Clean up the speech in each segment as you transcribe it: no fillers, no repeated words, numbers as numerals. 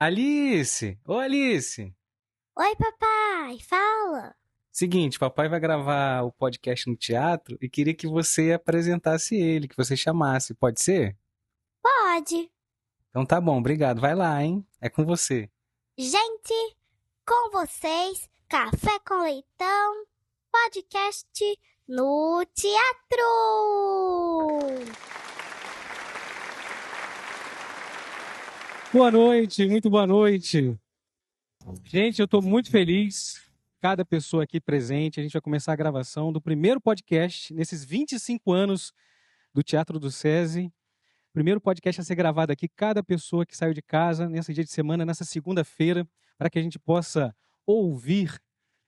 Alice! Ô Alice! Oi, papai, fala. Seguinte, papai vai gravar o podcast no teatro e queria que você apresentasse ele, que você chamasse, pode ser? Pode. Então tá bom, obrigado. Vai lá, hein? É com você. Gente, com vocês, Café com Leitão, podcast no teatro. Boa noite, muito boa noite. Gente, eu estou muito feliz, cada pessoa aqui presente. A gente vai começar a gravação do primeiro podcast nesses 25 anos do Teatro do SESI. Primeiro podcast a ser gravado aqui, cada pessoa que saiu de casa nesse dia de semana, nessa segunda-feira, para que a gente possa ouvir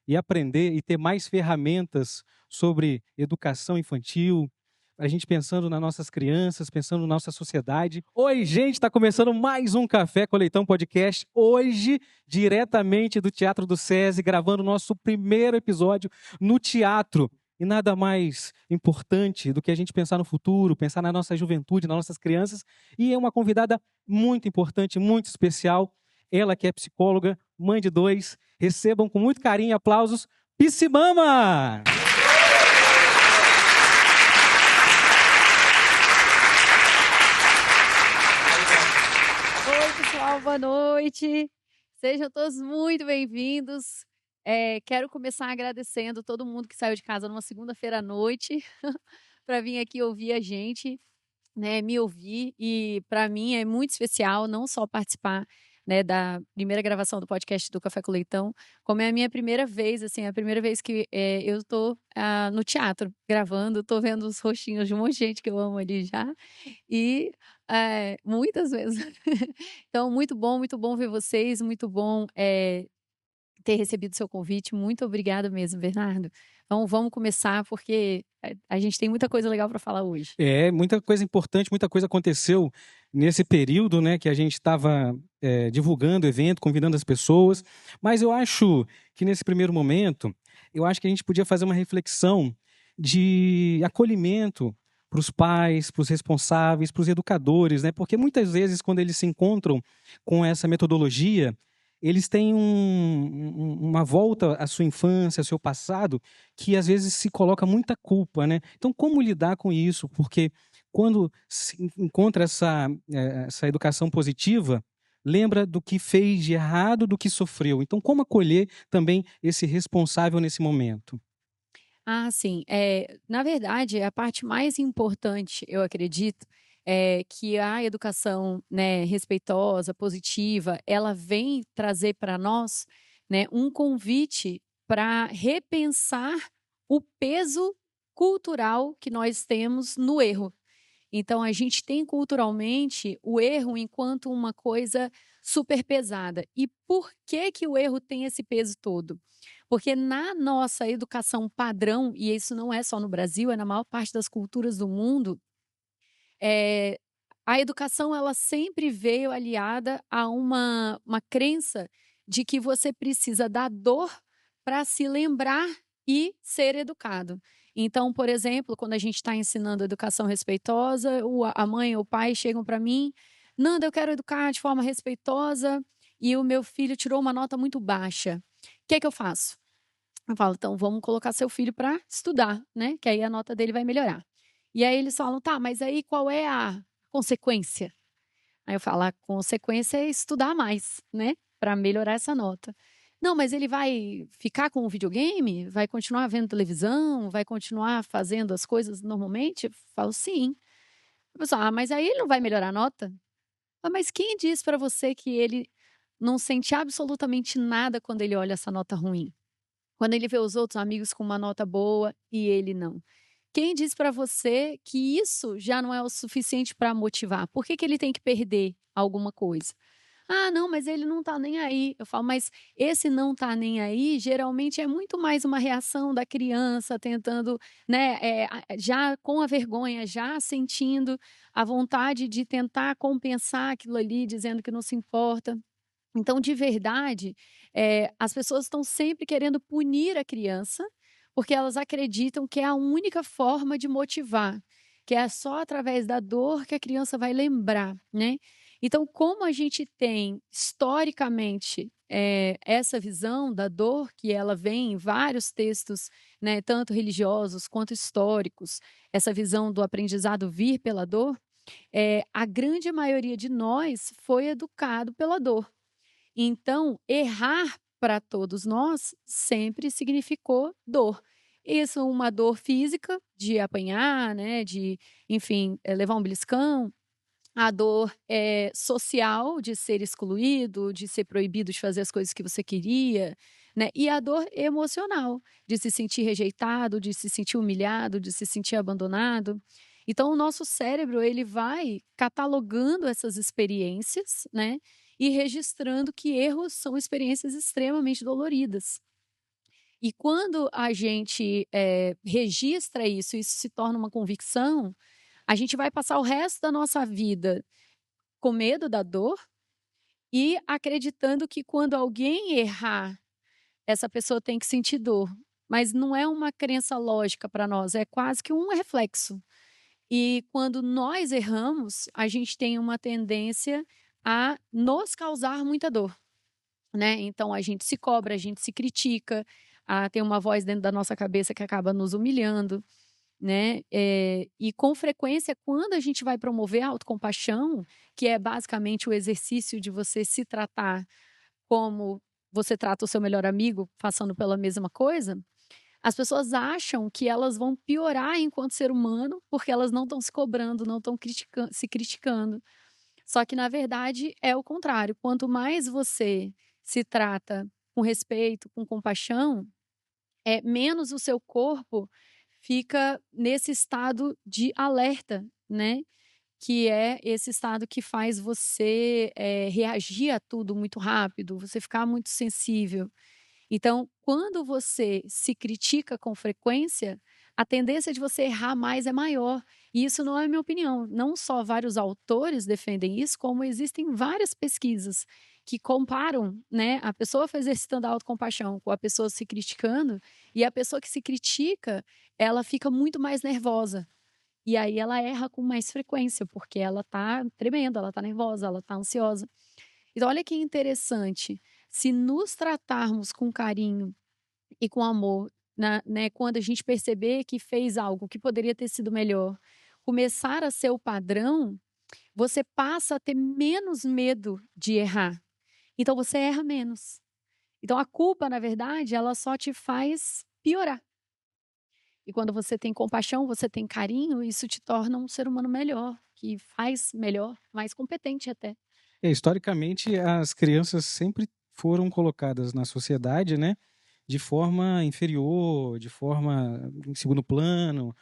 e aprender e ter mais ferramentas sobre educação infantil, a gente pensando nas nossas crianças, pensando na nossa sociedade. Oi, gente, está começando mais um Café com Leitão Podcast. Hoje, diretamente do Teatro do SESI, gravando o nosso primeiro episódio no teatro. E nada mais importante do que a gente pensar no futuro, pensar na nossa juventude, nas nossas crianças. E é uma convidada muito importante, muito especial. Ela que é psicóloga, mãe de 2. Recebam com muito carinho e aplausos, Piscimama! Oi, pessoal, boa noite. Sejam todos muito bem-vindos. Quero começar agradecendo todo mundo que saiu de casa numa segunda-feira à noite para vir aqui ouvir a gente, né, me ouvir. E para mim é muito especial não só participar, né, da primeira gravação do podcast do Café com Leitão, como é a minha primeira vez, assim, a primeira vez que eu estou no teatro gravando, estou vendo os rostinhos de um monte de gente que eu amo ali já. E muitas vezes. Então, muito bom ver vocês, muito bom ter recebido seu convite. Muito obrigada mesmo, Bernardo. Então, vamos começar, porque a gente tem muita coisa legal para falar hoje. Muita coisa importante, muita coisa aconteceu nesse período, né, que a gente estava divulgando o evento, convidando as pessoas. Mas eu acho que nesse primeiro momento, eu acho que a gente podia fazer uma reflexão de acolhimento para os pais, para os responsáveis, para os educadores, né? Porque muitas vezes, quando eles se encontram com essa metodologia, eles têm uma volta à sua infância, ao seu passado, que às vezes se coloca muita culpa, né? Então, como lidar com isso? Porque quando se encontra essa educação positiva, lembra do que fez de errado, do que sofreu. Então, como acolher também esse responsável nesse momento? Ah, sim. Na verdade, a parte mais importante, eu acredito, é que a educação, né, respeitosa, positiva, ela vem trazer para nós, né, um convite para repensar o peso cultural que nós temos no erro. Então, a gente tem culturalmente o erro enquanto uma coisa super pesada. E por que que o erro tem esse peso todo? Porque na nossa educação padrão, e isso não é só no Brasil, é na maior parte das culturas do mundo, eh, a educação ela sempre veio aliada a uma crença de que você precisa da dor para se lembrar e ser educado. Então, por exemplo, quando a gente está ensinando educação respeitosa, a mãe ou o pai chegam para mim, Nanda, eu quero educar de forma respeitosa e o meu filho tirou uma nota muito baixa. O que é que eu faço? Eu falo, então vamos colocar seu filho para estudar, né? Que aí a nota dele vai melhorar. E aí eles falam, tá, mas aí qual é a consequência? Aí eu falo, a consequência é estudar mais, né? Para melhorar essa nota. Não, mas ele vai ficar com o videogame? Vai continuar vendo televisão? Vai continuar fazendo as coisas normalmente? Eu falo, sim. A pessoa, mas aí ele não vai melhorar a nota? Mas quem diz para você que ele não sente absolutamente nada quando ele olha essa nota ruim? Quando ele vê os outros amigos com uma nota boa e ele não. Quem diz para você que isso já não é o suficiente para motivar? Por que que ele tem que perder alguma coisa? Ah, não, mas ele não tá nem aí. Eu falo, mas esse não tá nem aí, geralmente é muito mais uma reação da criança tentando, né, já com a vergonha, já sentindo a vontade de tentar compensar aquilo ali, dizendo que não se importa. Então, de verdade, as pessoas estão sempre querendo punir a criança, porque elas acreditam que é a única forma de motivar, que é só através da dor que a criança vai lembrar, né? Então, como a gente tem historicamente essa visão da dor, que ela vem em vários textos, né, tanto religiosos quanto históricos, essa visão do aprendizado vir pela dor, a grande maioria de nós foi educado pela dor. Então, errar para todos nós sempre significou dor. Isso é uma dor física, de apanhar, né, de, enfim, levar um beliscão. A dor social, de ser excluído, de ser proibido de fazer as coisas que você queria, né? E a dor emocional, de se sentir rejeitado, de se sentir humilhado, de se sentir abandonado. Então, o nosso cérebro, ele vai catalogando essas experiências, né? E registrando que erros são experiências extremamente doloridas. E quando a gente registra isso, isso se torna uma convicção, a gente vai passar o resto da nossa vida com medo da dor e acreditando que quando alguém errar, essa pessoa tem que sentir dor. Mas não é uma crença lógica para nós, é quase que um reflexo. E quando nós erramos, a gente tem uma tendência a nos causar muita dor, né? Então a gente se cobra, a gente se critica, tem uma voz dentro da nossa cabeça que acaba nos humilhando, né? E com frequência, quando a gente vai promover a autocompaixão, que é basicamente o exercício de você se tratar como você trata o seu melhor amigo, passando pela mesma coisa, as pessoas acham que elas vão piorar enquanto ser humano, porque elas não estão se cobrando, não estão se criticando. Só que, na verdade, é o contrário. Quanto mais você se trata com respeito, com compaixão, menos o seu corpo fica nesse estado de alerta, né? Que é esse estado que faz você reagir a tudo muito rápido, você ficar muito sensível. Então, quando você se critica com frequência, a tendência de você errar mais é maior. E isso não é minha opinião. Não só vários autores defendem isso, como existem várias pesquisas que comparam, né, a pessoa exercitando a autocompaixão com a pessoa se criticando, e a pessoa que se critica, ela fica muito mais nervosa. E aí ela erra com mais frequência, porque ela tá tremendo, ela tá nervosa, ela tá ansiosa. Então, olha que interessante. Se nos tratarmos com carinho e com amor, né, quando a gente perceber que fez algo que poderia ter sido melhor, começar a ser o padrão, você passa a ter menos medo de errar. Então, você erra menos. Então, a culpa, na verdade, ela só te faz piorar. E quando você tem compaixão, você tem carinho, isso te torna um ser humano melhor, que faz melhor, mais competente até. Historicamente, as crianças sempre foram colocadas na sociedade, né, de forma inferior, de forma em segundo plano.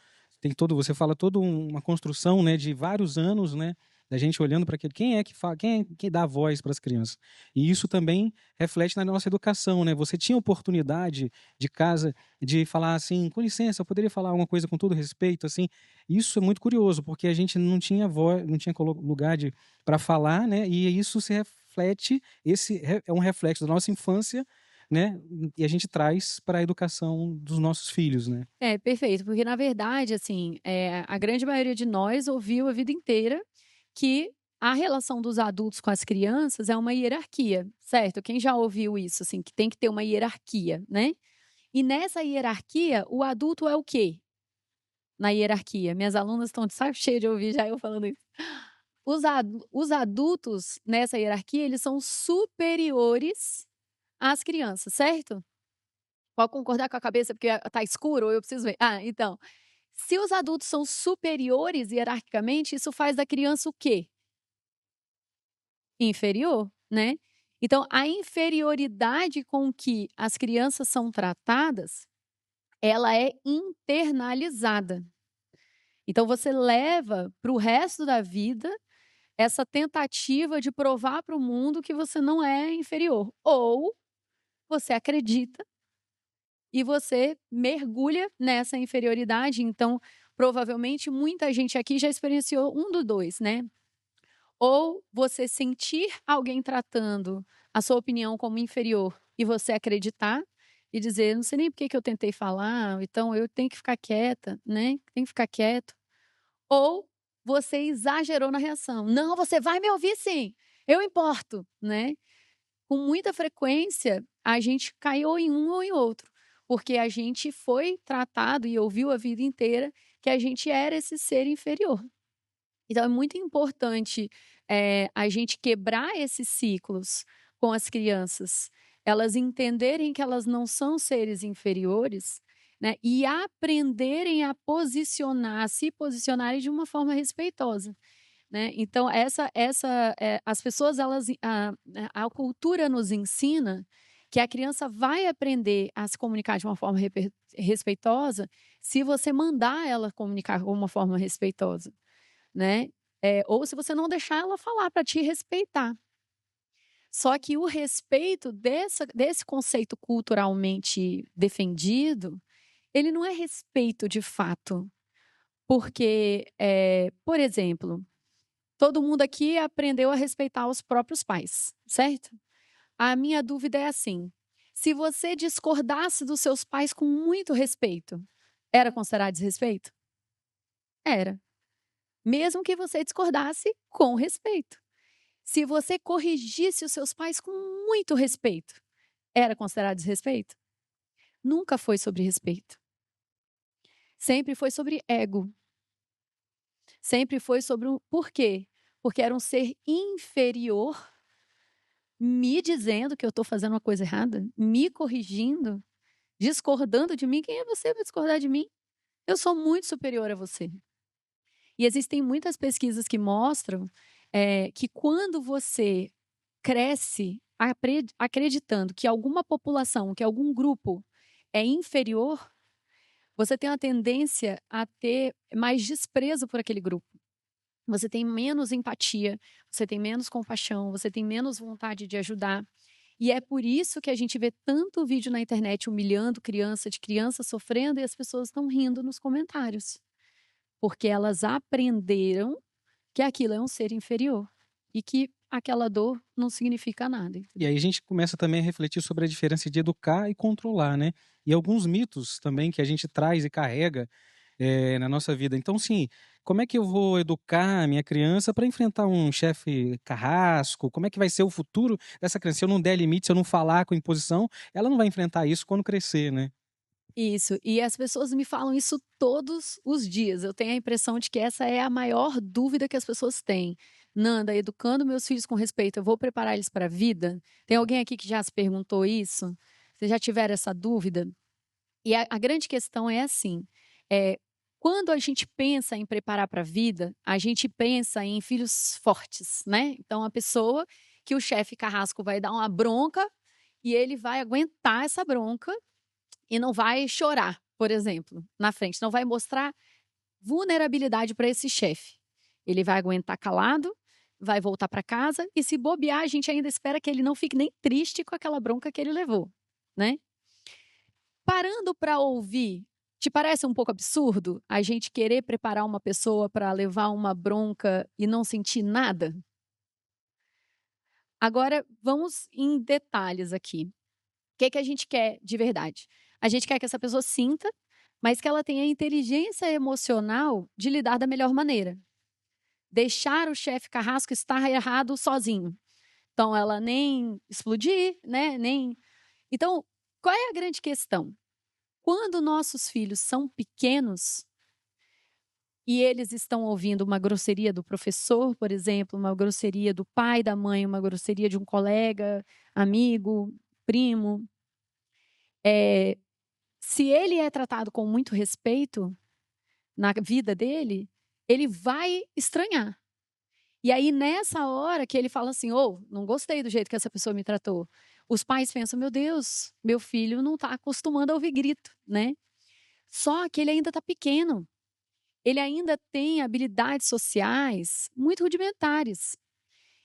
Você fala toda uma construção, né, de vários anos, né, da gente olhando para aquele quem é que fala, quem é que dá voz para as crianças. E isso também reflete na nossa educação, né? Você tinha oportunidade de casa de falar assim, com licença, eu poderia falar uma coisa com todo respeito, assim. Isso é muito curioso, porque a gente não tinha voz, não tinha lugar para falar, né? E isso se reflete, é um reflexo da nossa infância, né? E a gente traz para a educação dos nossos filhos, né? Perfeito, porque na verdade, assim, a grande maioria de nós ouviu a vida inteira que a relação dos adultos com as crianças é uma hierarquia, certo? Quem já ouviu isso, assim, que tem que ter uma hierarquia, né? E nessa hierarquia, o adulto é o quê? Na hierarquia. Minhas alunas estão de saco cheio de ouvir já eu falando isso. Os adultos nessa hierarquia, eles são superiores às crianças, certo? Pode concordar com a cabeça porque tá escuro ou eu preciso ver? Então, se os adultos são superiores hierarquicamente, isso faz da criança o quê? Inferior, né? Então, a inferioridade com que as crianças são tratadas, ela é internalizada. Então, você leva para o resto da vida essa tentativa de provar para o mundo que você não é inferior. Ou você acredita e você mergulha nessa inferioridade. Então, provavelmente, muita gente aqui já experienciou um dos dois, né? Ou você sentir alguém tratando a sua opinião como inferior e você acreditar e dizer, não sei nem por que eu tentei falar, então eu tenho que ficar quieta, né? Tenho que ficar quieto. Ou você exagerou na reação. Não, você vai me ouvir sim, eu importo, né? Com muita frequência, a gente caiu em um ou em outro, porque a gente foi tratado e ouviu a vida inteira que a gente era esse ser inferior. Então, é muito importante a gente quebrar esses ciclos com as crianças, elas entenderem que elas não são seres inferiores, né, e aprenderem a se posicionarem de uma forma respeitosa. Né? Então, as pessoas, a cultura nos ensina que a criança vai aprender a se comunicar de uma forma respeitosa se você mandar ela comunicar de uma forma respeitosa, né? Ou se você não deixar ela falar para te respeitar. Só que o respeito desse conceito culturalmente defendido, ele não é respeito de fato. Porque, por exemplo, todo mundo aqui aprendeu a respeitar os próprios pais, certo? A minha dúvida é assim: se você discordasse dos seus pais com muito respeito, era considerado desrespeito? Era. Mesmo que você discordasse com respeito. Se você corrigisse os seus pais com muito respeito, era considerado desrespeito? Nunca foi sobre respeito. Sempre foi sobre ego. Sempre foi sobre por quê? Porque era um ser inferior me dizendo que eu estou fazendo uma coisa errada, me corrigindo, discordando de mim. Quem é você para discordar de mim? Eu sou muito superior a você. E existem muitas pesquisas que mostram que quando você cresce acreditando que alguma população, que algum grupo é inferior, você tem uma tendência a ter mais desprezo por aquele grupo. Você tem menos empatia, você tem menos compaixão, você tem menos vontade de ajudar. E é por isso que a gente vê tanto vídeo na internet humilhando de criança sofrendo, e as pessoas estão rindo nos comentários. Porque elas aprenderam que aquilo é um ser inferior e que aquela dor não significa nada. E aí a gente começa também a refletir sobre a diferença de educar e controlar, né? E alguns mitos também que a gente traz e carrega na nossa vida. Então, sim, como é que eu vou educar a minha criança para enfrentar um chefe carrasco? Como é que vai ser o futuro dessa criança? Se eu não der limite, se eu não falar com imposição, ela não vai enfrentar isso quando crescer, né? Isso, e as pessoas me falam isso todos os dias. Eu tenho a impressão de que essa é a maior dúvida que as pessoas têm. Nanda, educando meus filhos com respeito, eu vou preparar eles para a vida? Tem alguém aqui que já se perguntou isso? Vocês já tiveram essa dúvida? E a grande questão é assim, quando a gente pensa em preparar para a vida, a gente pensa em filhos fortes, né? Então, a pessoa que o chefe carrasco vai dar uma bronca e ele vai aguentar essa bronca e não vai chorar, por exemplo, na frente. Não vai mostrar vulnerabilidade para esse chefe. Ele vai aguentar calado, vai voltar para casa e, se bobear, a gente ainda espera que ele não fique nem triste com aquela bronca que ele levou, né? Parando para ouvir, te parece um pouco absurdo a gente querer preparar uma pessoa para levar uma bronca e não sentir nada? Agora, vamos em detalhes aqui. O que a gente quer de verdade? A gente quer que essa pessoa sinta, mas que ela tenha a inteligência emocional de lidar da melhor maneira. Deixar o chefe carrasco estar errado sozinho. Então, ela nem explodir, né? Então, qual é a grande questão? Quando nossos filhos são pequenos e eles estão ouvindo uma grosseria do professor, por exemplo, uma grosseria do pai, da mãe, uma grosseria de um colega, amigo, primo, se ele é tratado com muito respeito na vida dele, ele vai estranhar. E aí, nessa hora que ele fala assim, não gostei do jeito que essa pessoa me tratou, os pais pensam, meu Deus, meu filho não está acostumado a ouvir grito, né? Só que ele ainda está pequeno. Ele ainda tem habilidades sociais muito rudimentares.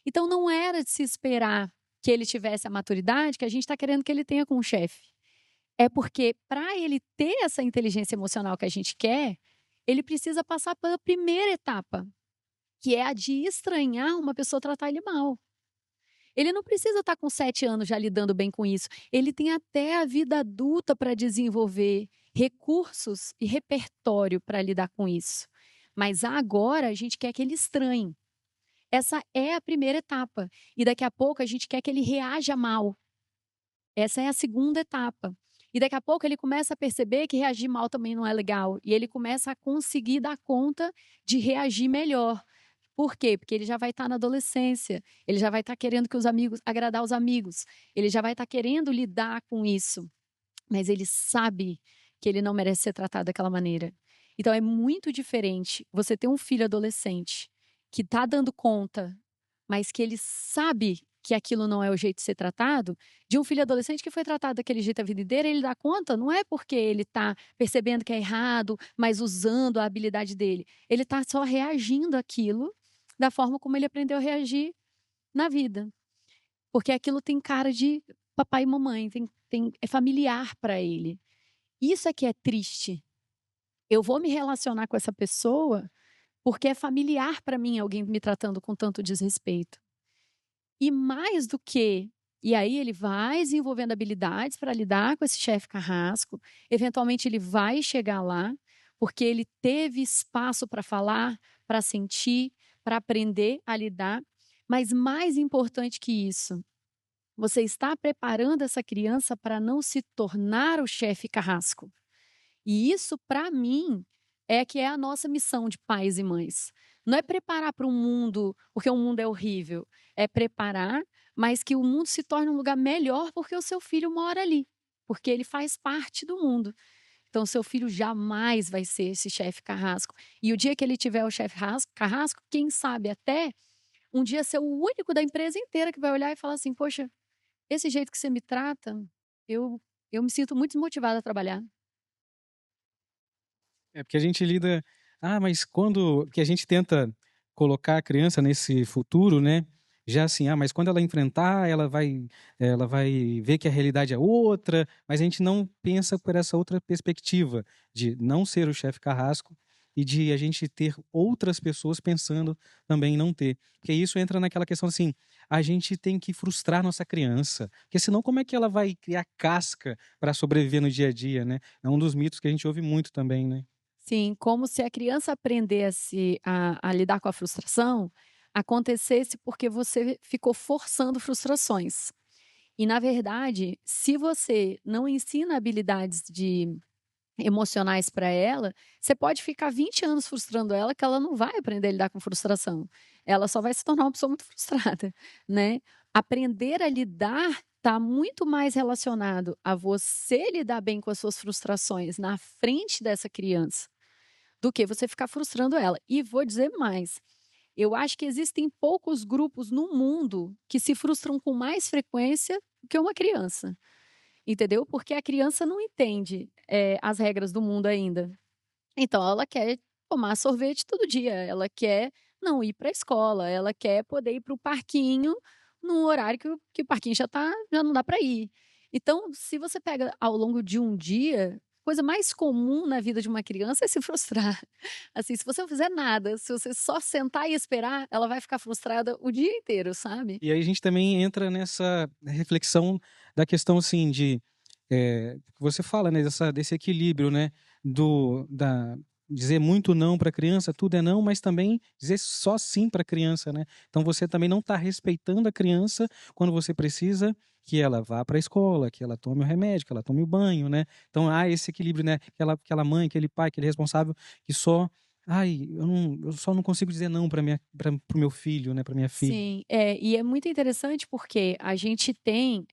Então, não era de se esperar que ele tivesse a maturidade que a gente está querendo que ele tenha com o chefe. É porque, para ele ter essa inteligência emocional que a gente quer, ele precisa passar pela primeira etapa, que é a de estranhar uma pessoa tratar ele mal. Ele não precisa estar com 7 anos já lidando bem com isso. Ele tem até a vida adulta para desenvolver recursos e repertório para lidar com isso. Mas agora a gente quer que ele estranhe. Essa é a primeira etapa. E daqui a pouco a gente quer que ele reaja mal. Essa é a segunda etapa. E daqui a pouco ele começa a perceber que reagir mal também não é legal. E ele começa a conseguir dar conta de reagir melhor. Por quê? Porque ele já vai estar na adolescência. Ele já vai estar querendo que os amigos, agradar os amigos. Ele já vai estar querendo lidar com isso. Mas ele sabe que ele não merece ser tratado daquela maneira. Então é muito diferente você ter um filho adolescente que está dando conta, mas que ele sabe que aquilo não é o jeito de ser tratado, de um filho adolescente que foi tratado daquele jeito a vida inteira, ele dá conta, não é porque ele está percebendo que é errado, mas usando a habilidade dele. Ele está só reagindo àquilo da forma como ele aprendeu a reagir na vida. Porque aquilo tem cara de papai e mamãe, é familiar para ele. Isso é que é triste. Eu vou me relacionar com essa pessoa porque é familiar para mim alguém me tratando com tanto desrespeito. E mais do que... E aí ele vai desenvolvendo habilidades para lidar com esse chefe carrasco. Eventualmente ele vai chegar lá, porque ele teve espaço para falar, para sentir, para aprender a lidar. Mas mais importante que isso, você está preparando essa criança para não se tornar o chefe carrasco. E isso, para mim, é que é a nossa missão de pais e mães. Não é preparar para um mundo, porque o mundo é horrível. É preparar, mas que o mundo se torne um lugar melhor porque o seu filho mora ali. Porque ele faz parte do mundo. Então, seu filho jamais vai ser esse chefe carrasco. E o dia que ele tiver o chefe carrasco, quem sabe até um dia ser o único da empresa inteira que vai olhar e falar assim, poxa, esse jeito que você me trata, eu me sinto muito desmotivada a trabalhar. É porque a gente lida... mas porque a gente tenta colocar a criança nesse futuro, né? Já assim, mas quando ela enfrentar, ela vai ver que a realidade é outra, mas a gente não pensa por essa outra perspectiva de não ser o chefe carrasco e de a gente ter outras pessoas pensando também em não ter. Porque isso entra naquela questão assim, a gente tem que frustrar nossa criança, porque senão como é que ela vai criar casca para sobreviver no dia a dia, né? É um dos mitos que a gente ouve muito também, né? Sim, como se a criança aprendesse a lidar com a frustração, acontecesse porque você ficou forçando frustrações. E, na verdade, se você não ensina habilidades emocionais para ela, você pode ficar 20 anos frustrando ela, que ela não vai aprender a lidar com frustração. Ela só vai se tornar uma pessoa muito frustrada, né? Aprender a lidar está muito mais relacionado a você lidar bem com as suas frustrações na frente dessa criança do que você ficar frustrando ela. E vou dizer mais, eu acho que existem poucos grupos no mundo que se frustram com mais frequência do que uma criança. Entendeu? Porque a criança não entende as regras do mundo ainda. Então, ela quer tomar sorvete todo dia, ela quer não ir para a escola, ela quer poder ir para o parquinho num horário que o parquinho já não dá para ir. Então, se você pega ao longo de um dia, a coisa mais comum na vida de uma criança é se frustrar. Assim, se você não fizer nada, se você só sentar e esperar, ela vai ficar frustrada o dia inteiro, sabe? E aí a gente também entra nessa reflexão da questão, assim, que você fala, né, desse equilíbrio, né, dizer muito não para a criança, tudo é não, mas também dizer só sim para a criança, né? Então você também não está respeitando a criança quando você precisa que ela vá para a escola, que ela tome o remédio, que ela tome o banho, né? Então há esse equilíbrio, né? Aquela mãe, aquele pai, aquele responsável que só... eu só não consigo dizer não para o meu filho, né? Para minha filha. Sim, e é muito interessante porque a gente tem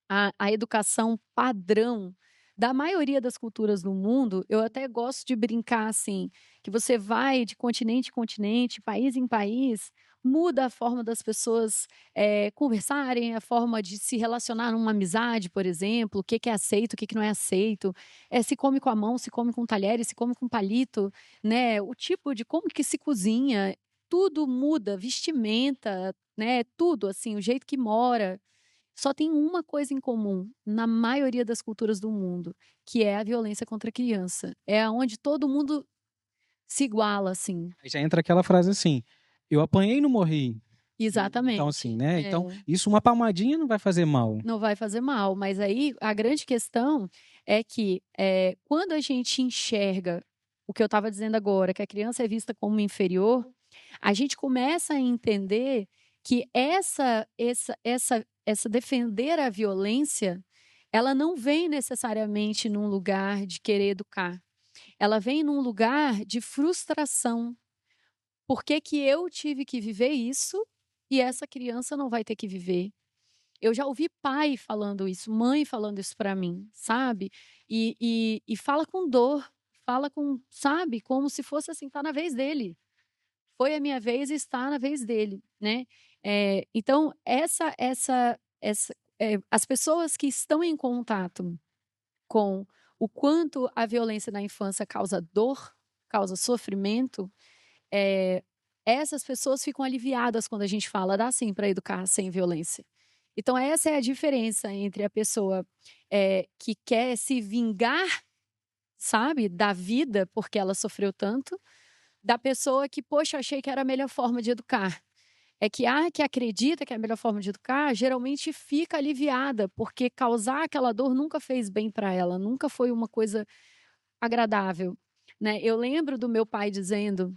a educação padrão da maioria das culturas do mundo. Eu até gosto de brincar assim, que você vai de continente em continente, país em país, muda a forma das pessoas conversarem, a forma de se relacionar numa amizade, por exemplo, o que é aceito, o que não é aceito, se come com a mão, se come com talheres, se come com palito, né? O tipo de como que se cozinha, tudo muda, vestimenta, né? Tudo assim, o jeito que mora. Só tem uma coisa em comum na maioria das culturas do mundo, que é a violência contra a criança. É onde todo mundo se iguala, assim. Aí já entra aquela frase assim, eu apanhei e não morri. Exatamente. Então, assim, né? Então, isso, uma palmadinha não vai fazer mal. Não vai fazer mal, mas aí a grande questão é que quando a gente enxerga o que eu estava dizendo agora, que a criança é vista como inferior, a gente começa a entender que essa defender a violência, ela não vem necessariamente num lugar de querer educar. Ela vem num lugar de frustração. Por que que eu tive que viver isso e essa criança não vai ter que viver? Eu já ouvi pai falando isso, mãe falando isso para mim, sabe? E fala com dor, fala com, sabe? Como se fosse assim, tá na vez dele. Foi a minha vez e está na vez dele, né? Então, as pessoas que estão em contato com o quanto a violência na infância causa dor, causa sofrimento, essas pessoas ficam aliviadas quando a gente fala, dá sim para educar sem violência. Então, essa é a diferença entre a pessoa que quer se vingar, sabe, da vida porque ela sofreu tanto, da pessoa que, poxa, achei que era a melhor forma de educar. É que a que acredita que é a melhor forma de educar, geralmente fica aliviada, porque causar aquela dor nunca fez bem para ela, nunca foi uma coisa agradável, né? Eu lembro do meu pai dizendo,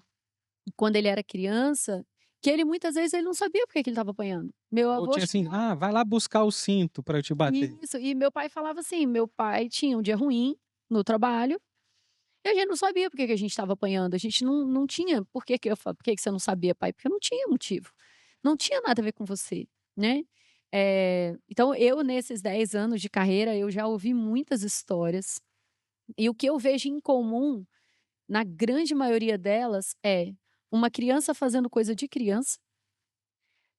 quando ele era criança, que ele muitas vezes ele não sabia por que ele estava apanhando. Meu Ou avô tinha assim, vai lá buscar o cinto para eu te bater. Isso, e meu pai falava assim, meu pai tinha um dia ruim no trabalho, e a gente não sabia por que que a gente estava apanhando, a gente não tinha, por que que eu falo, por que que você não sabia, pai? Porque não tinha motivo, não tinha nada a ver com você, né? Então, eu, nesses 10 anos de carreira, eu já ouvi muitas histórias, e o que eu vejo em comum, na grande maioria delas, é uma criança fazendo coisa de criança,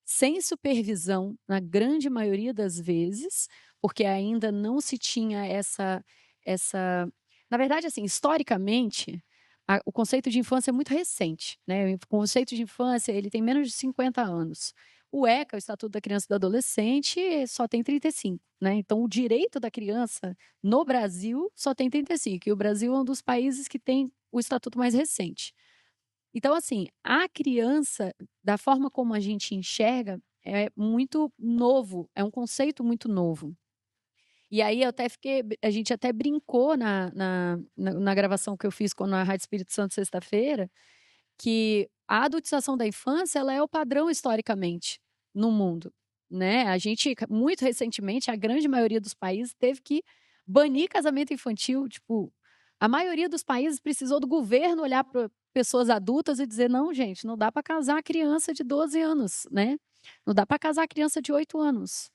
sem supervisão, na grande maioria das vezes, porque ainda não se tinha essa... Na verdade, assim, historicamente, o conceito de infância é muito recente, né? O conceito de infância, ele tem menos de 50 anos. O ECA, o Estatuto da Criança e do Adolescente, só tem 35, né? Então, o direito da criança no Brasil só tem 35, e o Brasil é um dos países que tem o estatuto mais recente. Então, assim, a criança, da forma como a gente enxerga, é muito novo, é um conceito muito novo. E aí a gente até brincou na gravação que eu fiz na Rádio Espírito Santo sexta-feira, que a adultização da infância, ela é o padrão historicamente no mundo, né? A gente, muito recentemente, a grande maioria dos países teve que banir casamento infantil, tipo, a maioria dos países precisou do governo olhar para pessoas adultas e dizer, não, gente, não dá para casar a criança de 12 anos, né? Não dá para casar a criança de 8 anos.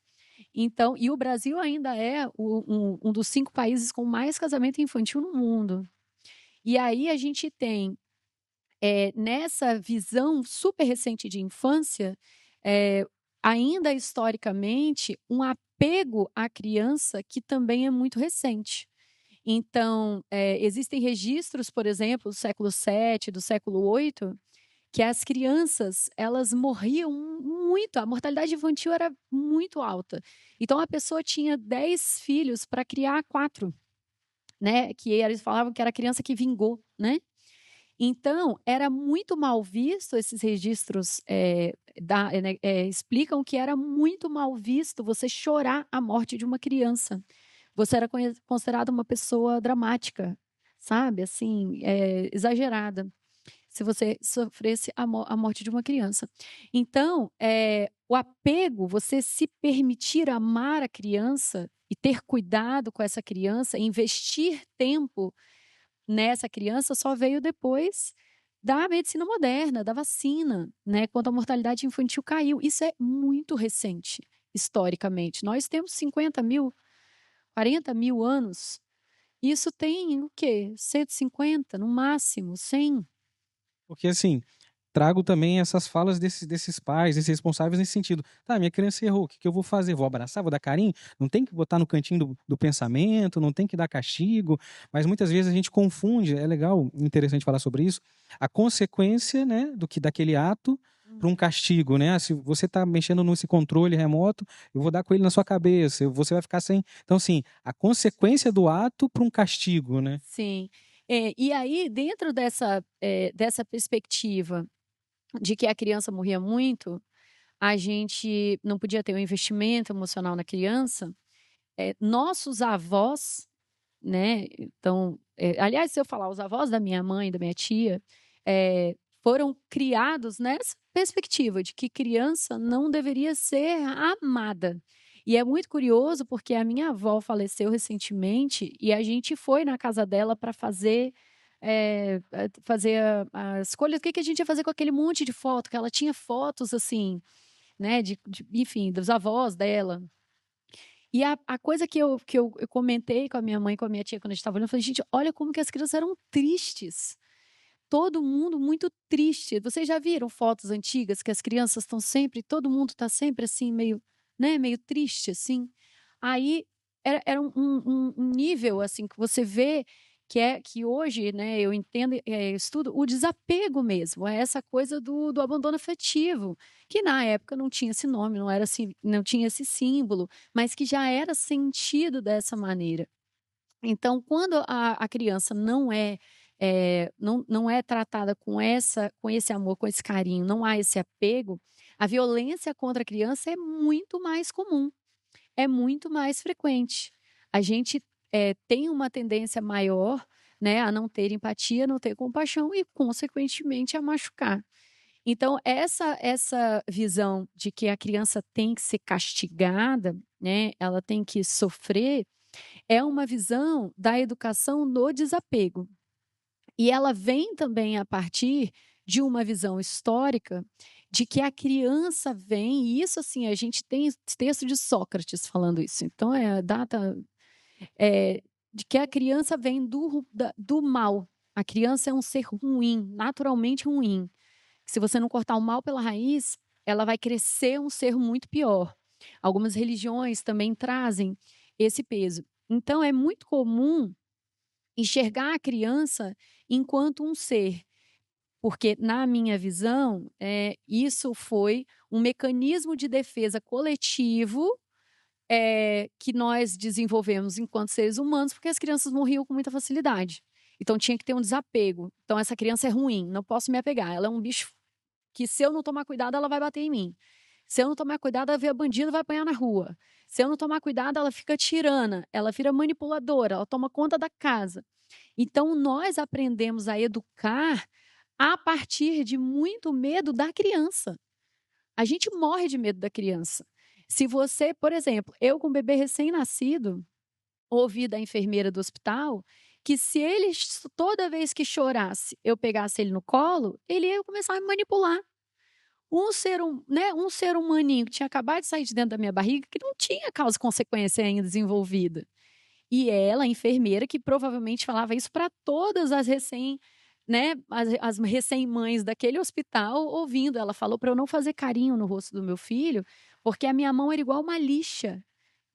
Então, e o Brasil ainda é um dos 5 países com mais casamento infantil no mundo. E aí a gente tem, nessa visão super recente de infância, ainda historicamente, um apego à criança que também é muito recente. Então, existem registros, por exemplo, do século VII, do século VIII, que as crianças, elas morriam muito, a mortalidade infantil era muito alta. Então, a pessoa tinha 10 filhos para criar 4, né? Que eles falavam que era a criança que vingou, né? Então, era muito mal visto, esses registros explicam que era muito mal visto você chorar a morte de uma criança. Você era considerada uma pessoa dramática, sabe? Assim, exagerada, se você sofresse a morte de uma criança. Então, o apego, você se permitir amar a criança e ter cuidado com essa criança, investir tempo nessa criança, só veio depois da medicina moderna, da vacina, né? Quando a mortalidade infantil caiu. Isso é muito recente, historicamente. Nós temos 50 mil, 40 mil anos. Isso tem o quê? 150, no máximo, 100. Porque assim, trago também essas falas desses pais, desses responsáveis nesse sentido. Tá, minha criança errou, o que que eu vou fazer? Vou abraçar, vou dar carinho? Não tem que botar no cantinho do pensamento, não tem que dar castigo, mas muitas vezes a gente confunde, é legal, interessante falar sobre isso, a consequência, né, daquele ato para um castigo, né? Se você está mexendo nesse controle remoto, eu vou dar com ele na sua cabeça, você vai ficar sem... Então, assim, a consequência do ato para um castigo, né? Sim. E aí, dentro dessa perspectiva de que a criança morria muito, a gente não podia ter um investimento emocional na criança, nossos avós né? Então, aliás, se eu falar, os avós da minha mãe, da minha tia, foram criados nessa perspectiva de que criança não deveria ser amada. E é muito curioso porque a minha avó faleceu recentemente e a gente foi na casa dela para fazer a escolha do que a gente ia fazer com aquele monte de foto, que ela tinha fotos assim, né, enfim, dos avós dela. E a coisa que eu comentei com a minha mãe e com a minha tia quando a gente estava olhando, eu falei, gente, olha como que as crianças eram tristes. Todo mundo muito triste. Vocês já viram fotos antigas que as crianças estão sempre, todo mundo está sempre assim, meio, né, meio triste, assim? Aí era um nível, assim, que você vê que hoje, né, eu entendo, estudo o desapego mesmo, é essa coisa do abandono afetivo, que na época não tinha esse nome, não era assim, não tinha esse símbolo, mas que já era sentido dessa maneira. Então, quando a criança não é tratada com esse amor, com esse carinho, não há esse apego, a violência contra a criança é muito mais comum, é muito mais frequente. A gente tem uma tendência maior, né, a não ter empatia, não ter compaixão e, consequentemente, a machucar. Então, essa visão de que a criança tem que ser castigada, né, ela tem que sofrer, é uma visão da educação no desapego. E ela vem também a partir de uma visão histórica de que a criança vem, e isso assim, a gente tem texto de Sócrates falando isso, então é a data de que a criança vem do mal. A criança é um ser ruim, naturalmente ruim. Se você não cortar o mal pela raiz, ela vai crescer um ser muito pior. Algumas religiões também trazem esse peso. Então, é muito comum enxergar a criança enquanto um ser, porque, na minha visão, isso foi um mecanismo de defesa coletivo que nós desenvolvemos enquanto seres humanos, porque as crianças morriam com muita facilidade. Então, tinha que ter um desapego. Então, essa criança é ruim, não posso me apegar. Ela é um bicho que, se eu não tomar cuidado, ela vai bater em mim. Se eu não tomar cuidado, ela vê bandido, vai apanhar na rua. Se eu não tomar cuidado, ela fica tirana, ela vira manipuladora, ela toma conta da casa. Então, nós aprendemos a educar a partir de muito medo da criança. A gente morre de medo da criança. Se você, por exemplo, eu com um bebê recém-nascido, ouvi da enfermeira do hospital que se ele, toda vez que chorasse, eu pegasse ele no colo, ele ia começar a me manipular. Um ser humaninho que tinha acabado de sair de dentro da minha barriga, que não tinha causa e consequência ainda desenvolvida. E ela, a enfermeira, que provavelmente falava isso para todas as as recém-mães daquele hospital, ouvindo. Ela falou para eu não fazer carinho no rosto do meu filho, porque a minha mão era igual uma lixa.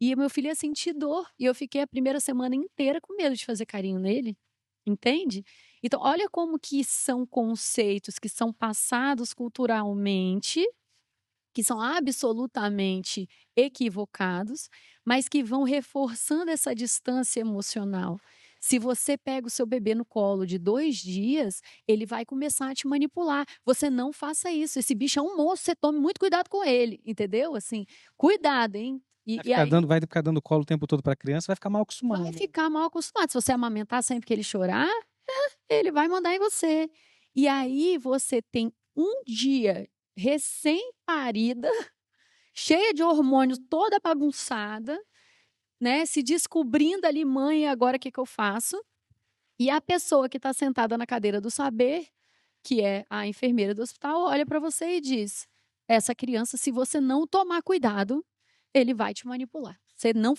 E o meu filho ia sentir dor. E eu fiquei a primeira semana inteira com medo de fazer carinho nele. Entende? Então, olha como que são conceitos que são passados culturalmente, que são absolutamente equivocados, mas que vão reforçando essa distância emocional. Se você pega o seu bebê no colo de 2 dias, ele vai começar a te manipular. Você não faça isso. Esse bicho é um monstro, você tome muito cuidado com ele, entendeu? Assim, cuidado, hein? Vai ficar dando colo o tempo todo para a criança, vai ficar mal acostumado. Vai ficar mal acostumado. Se você amamentar sempre que ele chorar, ele vai mandar em você. E aí você tem um dia recém-parida, cheia de hormônios, toda bagunçada, né? Se descobrindo ali, mãe, agora o que eu faço? E a pessoa que está sentada na cadeira do saber, que é a enfermeira do hospital, olha para você e diz: essa criança, se você não tomar cuidado, ele vai te manipular. Você não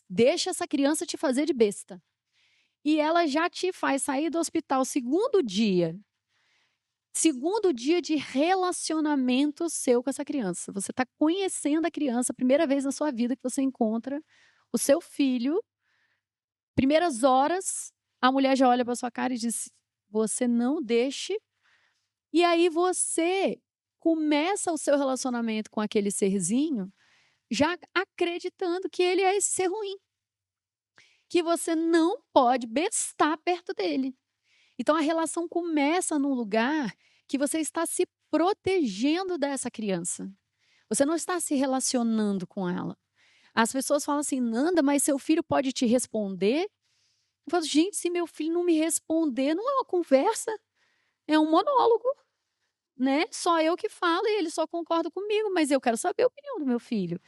deixa essa criança te fazer de besta. E ela já te faz sair do hospital segundo dia de relacionamento seu com essa criança. Você está conhecendo a criança, primeira vez na sua vida que você encontra o seu filho. Primeiras horas, a mulher já olha para sua cara e diz: você não deixe. E aí você começa o seu relacionamento com aquele serzinho já acreditando que ele é esse ser ruim, que você não pode bestar perto dele. Então, a relação começa num lugar que você está se protegendo dessa criança. Você não está se relacionando com ela. As pessoas falam assim: Nanda, mas seu filho pode te responder? Eu falo, gente, se meu filho não me responder, não é uma conversa, é um monólogo, né? Só eu que falo e ele só concorda comigo, mas eu quero saber a opinião do meu filho.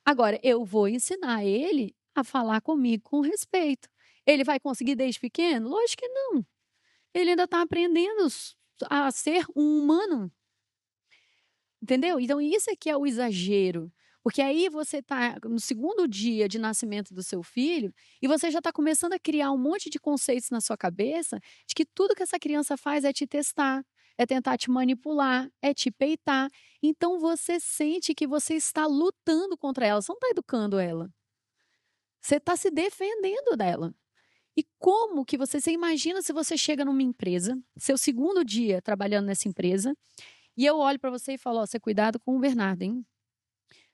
Agora, eu vou ensinar ele a falar comigo com respeito. Ele vai conseguir desde pequeno? Lógico que não. Ele ainda está aprendendo a ser um humano. Entendeu? Então, isso aqui é o exagero. Porque aí você está no segundo dia de nascimento do seu filho e você já está começando a criar um monte de conceitos na sua cabeça de que tudo que essa criança faz é te testar, é tentar te manipular, é te peitar. Então, você sente que você está lutando contra ela, você não está educando ela. Você está se defendendo dela. E como que você imagina se você chega numa empresa, seu segundo dia trabalhando nessa empresa, e eu olho para você e falo, ó, você cuidado com o Bernardo, hein?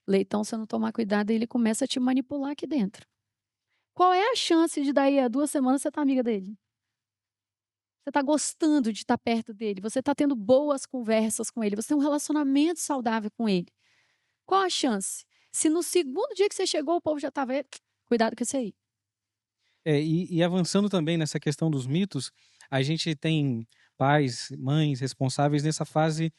Leitão, se eu não tomar cuidado, ele começa a te manipular aqui dentro. Qual é a chance de daí a 2 semanas você tá amiga dele? Você tá gostando de estar perto dele, você tá tendo boas conversas com ele, você tem um relacionamento saudável com ele. Qual a chance? Se no segundo dia que você chegou, o povo já tava, cuidado com isso aí. E avançando também nessa questão dos mitos, a gente tem pais, mães responsáveis nessa fase,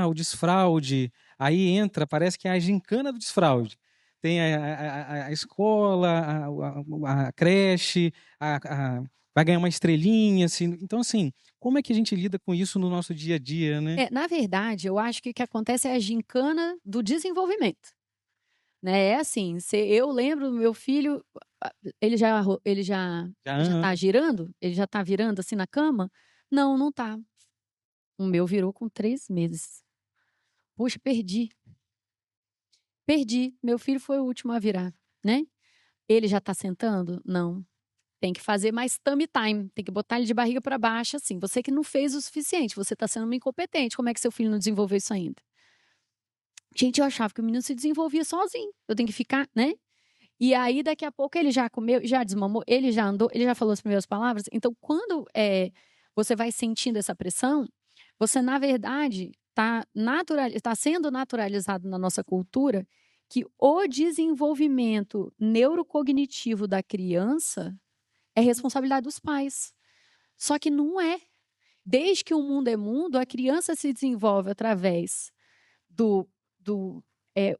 o desfraude, aí entra, parece que é a gincana do desfraude. Tem a escola, a creche, vai ganhar uma estrelinha, assim. Então, assim, como é que a gente lida com isso no nosso dia a dia, né? Na verdade, eu acho que o que acontece é a gincana do desenvolvimento. Né? É assim, eu lembro do meu filho, ele já tá girando? Ele já tá virando assim na cama? Não, não tá. O meu virou com 3 meses. Puxa, perdi. Meu filho foi o último a virar, né? Ele já tá sentando? Não. Tem que fazer mais tummy time, tem que botar ele de barriga para baixo, assim. Você que não fez o suficiente, você tá sendo uma incompetente. Como é que seu filho não desenvolveu isso ainda? Gente, eu achava que o menino se desenvolvia sozinho. Eu tenho que ficar, né? E aí, daqui a pouco, ele já comeu, já desmamou, ele já andou, ele já falou as primeiras palavras. Então, quando você vai sentindo essa pressão, você, na verdade, está sendo naturalizado na nossa cultura que o desenvolvimento neurocognitivo da criança é responsabilidade dos pais. Só que não é. Desde que o mundo é mundo, a criança se desenvolve através do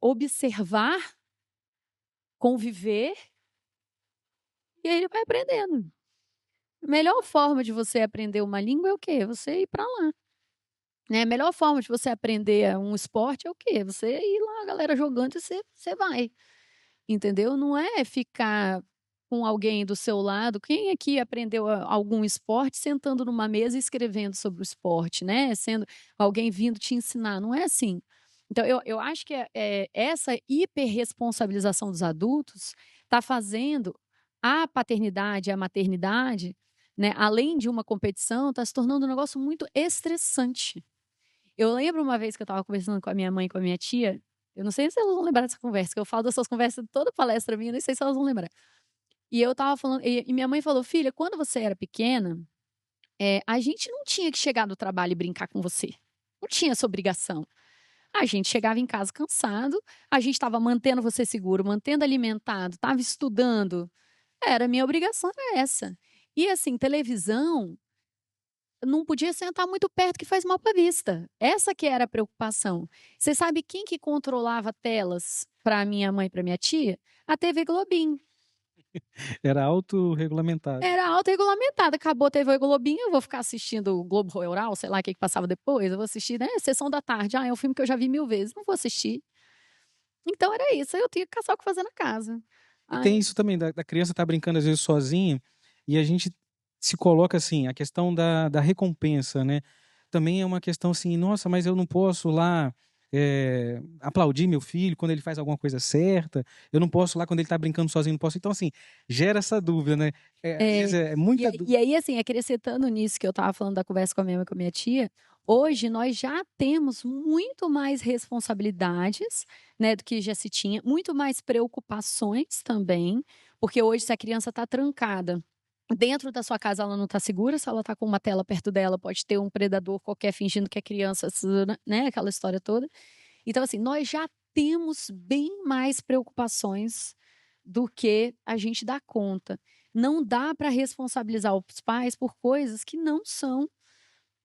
observar, conviver, e aí ele vai aprendendo. A melhor forma de você aprender uma língua é o quê? Você ir para lá. Né? A melhor forma de você aprender um esporte é o quê? Você ir lá, a galera jogando, e você vai. Entendeu? Não é ficar com alguém do seu lado. Quem aqui aprendeu algum esporte sentando numa mesa e escrevendo sobre o esporte, né? Sendo alguém vindo te ensinar. Não é assim. Então, eu acho que essa hiperresponsabilização dos adultos está fazendo a paternidade e a maternidade, né, além de uma competição, está se tornando um negócio muito estressante. Eu lembro uma vez que eu estava conversando com a minha mãe e com a minha tia, eu não sei se elas vão lembrar dessa conversa, que eu falo dessas conversas toda palestra minha, nem sei se elas vão lembrar. E eu estava falando, e minha mãe falou, filha, quando você era pequena, a gente não tinha que chegar do trabalho e brincar com você. Não tinha essa obrigação. A gente chegava em casa cansado, a gente estava mantendo você seguro, mantendo alimentado, estava estudando. Minha obrigação era essa. E assim, televisão, não podia sentar muito perto que faz mal para a vista. Essa que era a preocupação. Você sabe quem que controlava telas para minha mãe e para minha tia? A TV Globinho. Era autorregulamentado. Era autorregulamentado. Acabou a TV Globinho, eu vou ficar assistindo o Globo Rural, sei lá o que passava depois. Eu vou assistir, né? Sessão da tarde. É um filme que eu já vi 1000 vezes. Não vou assistir. Então era isso. Eu tinha que caçar o que fazer na casa. E tem isso também, da criança estar brincando às vezes sozinha, e a gente se coloca assim, a questão da recompensa, né? Também é uma questão assim, nossa, mas eu não posso lá aplaudir meu filho quando ele faz alguma coisa certa, eu não posso lá quando ele está brincando sozinho, não posso. Então, assim, gera essa dúvida, né? Às vezes é muita dúvida. E aí, assim, acrescentando nisso que eu estava falando da conversa com a minha mãe e com a minha tia, hoje nós já temos muito mais responsabilidades, né, do que já se tinha, muito mais preocupações também, porque hoje se a criança está trancada dentro da sua casa, ela não está segura, se ela está com uma tela perto dela, pode ter um predador qualquer fingindo que é criança, né, aquela história toda. Então, assim, nós já temos bem mais preocupações do que a gente dá conta. Não dá para responsabilizar os pais por coisas que não são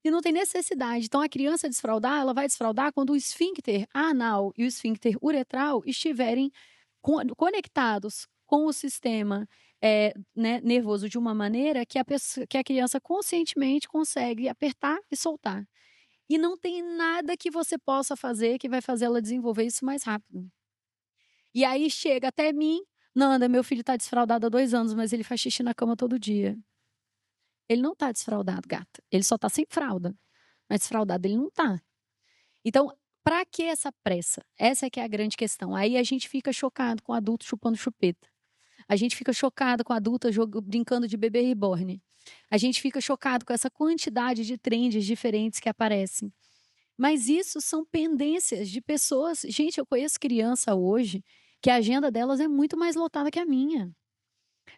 e não tem necessidade. Então, a criança desfraldar, ela vai desfraldar quando o esfíncter anal e o esfíncter uretral estiverem conectados com o sistema né, nervoso de uma maneira que a criança conscientemente consegue apertar e soltar. E não tem nada que você possa fazer que vai fazer ela desenvolver isso mais rápido. E aí chega até mim, Nanda, meu filho está desfraldado há 2 anos, mas ele faz xixi na cama todo dia. Ele não está desfraldado, gata. Ele só está sem fralda. Mas desfraldado ele não está. Então, para que essa pressa? Essa é que é a grande questão. Aí a gente fica chocado com o adulto chupando chupeta. A gente fica chocado com a adulta brincando de bebê reborn. A gente fica chocado com essa quantidade de trends diferentes que aparecem. Mas isso são pendências de pessoas. Gente, eu conheço criança hoje que a agenda delas é muito mais lotada que a minha.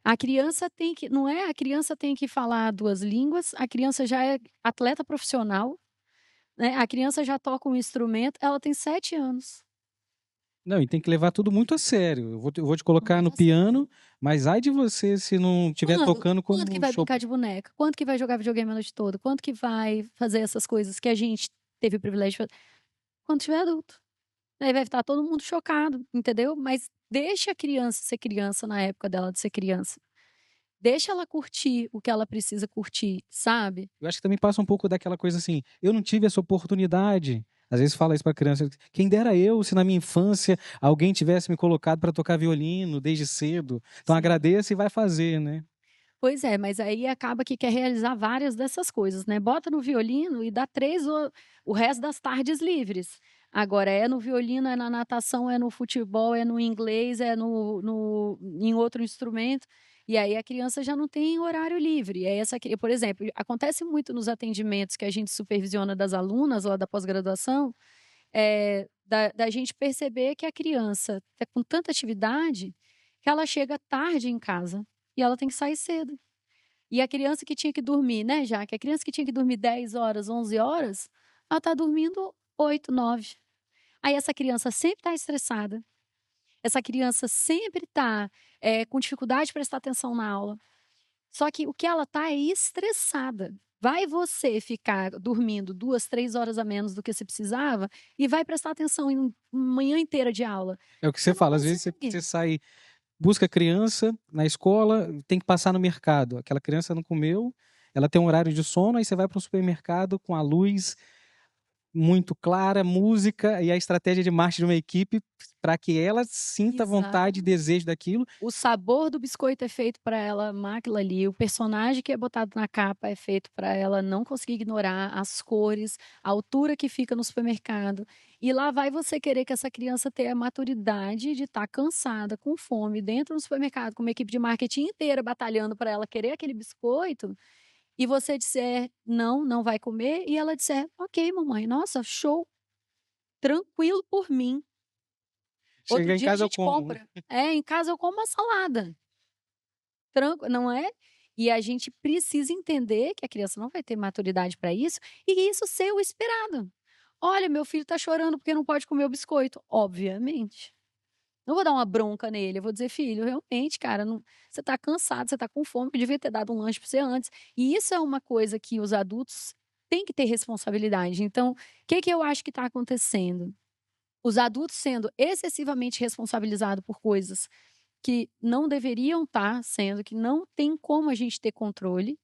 A criança tem que, não é? A criança tem que falar 2 línguas, a criança já é atleta profissional, né? A criança já toca um instrumento, ela tem 7 anos. Não, e tem que levar tudo muito a sério. Eu vou te colocar no piano, mas ai de você se não estiver tocando como Quanto que vai brincar de boneca? Quanto que vai jogar videogame a noite toda? Quanto que vai fazer essas coisas que a gente teve o privilégio de fazer? Quando tiver adulto. Aí vai estar todo mundo chocado, entendeu? Mas deixa a criança ser criança na época dela de ser criança. Deixa ela curtir o que ela precisa curtir, sabe? Eu acho que também passa um pouco daquela coisa assim, eu não tive essa oportunidade. Às vezes fala isso para criança, quem dera eu se na minha infância alguém tivesse me colocado para tocar violino desde cedo. Então agradeça e vai fazer, né? Pois é, mas aí acaba que quer realizar várias dessas coisas, né? Bota no violino e dá 3 o resto das tardes livres. Agora é no violino, é na natação, é no futebol, é no inglês, é em outro instrumento. E aí a criança já não tem horário livre. É essa, por exemplo, acontece muito nos atendimentos que a gente supervisiona das alunas lá da pós-graduação, da gente perceber que a criança está com tanta atividade que ela chega tarde em casa e ela tem que sair cedo. E a criança que tinha que dormir, né, Jaque? A criança que tinha que dormir 10 horas, 11 horas, ela está dormindo 8, 9. Aí essa criança sempre está estressada. Essa criança sempre está com dificuldade de prestar atenção na aula. Só que o que ela está é estressada. Vai você ficar dormindo 2, 3 horas a menos do que você precisava e vai prestar atenção em uma manhã inteira de aula. É o que você fala, às vezes você sai, busca a criança na escola, tem que passar no mercado. Aquela criança não comeu, ela tem um horário de sono, aí você vai para o supermercado com a luz muito clara, música e a estratégia de marketing de uma equipe para que ela sinta vontade e desejo daquilo. O sabor do biscoito é feito para ela amar aquilo ali, o personagem que é botado na capa é feito para ela não conseguir ignorar as cores, a altura que fica no supermercado. E lá vai você querer que essa criança tenha a maturidade de estar cansada, com fome, dentro do supermercado, com uma equipe de marketing inteira batalhando para ela querer aquele biscoito. E você disser, não, não vai comer, e ela disser, ok, mamãe, nossa, show, tranquilo por mim. Chega em casa eu como. Em casa eu como uma salada. Não é? E a gente precisa entender que a criança não vai ter maturidade para isso, e isso ser o esperado. Olha, meu filho está chorando porque não pode comer o biscoito. Obviamente. Não vou dar uma bronca nele, eu vou dizer, filho, realmente, cara, você tá cansado, você tá com fome, eu devia ter dado um lanche para você antes. E isso é uma coisa que os adultos têm que ter responsabilidade. Então, o que eu acho que está acontecendo? Os adultos sendo excessivamente responsabilizados por coisas que não deveriam estar sendo, que não tem como a gente ter controle,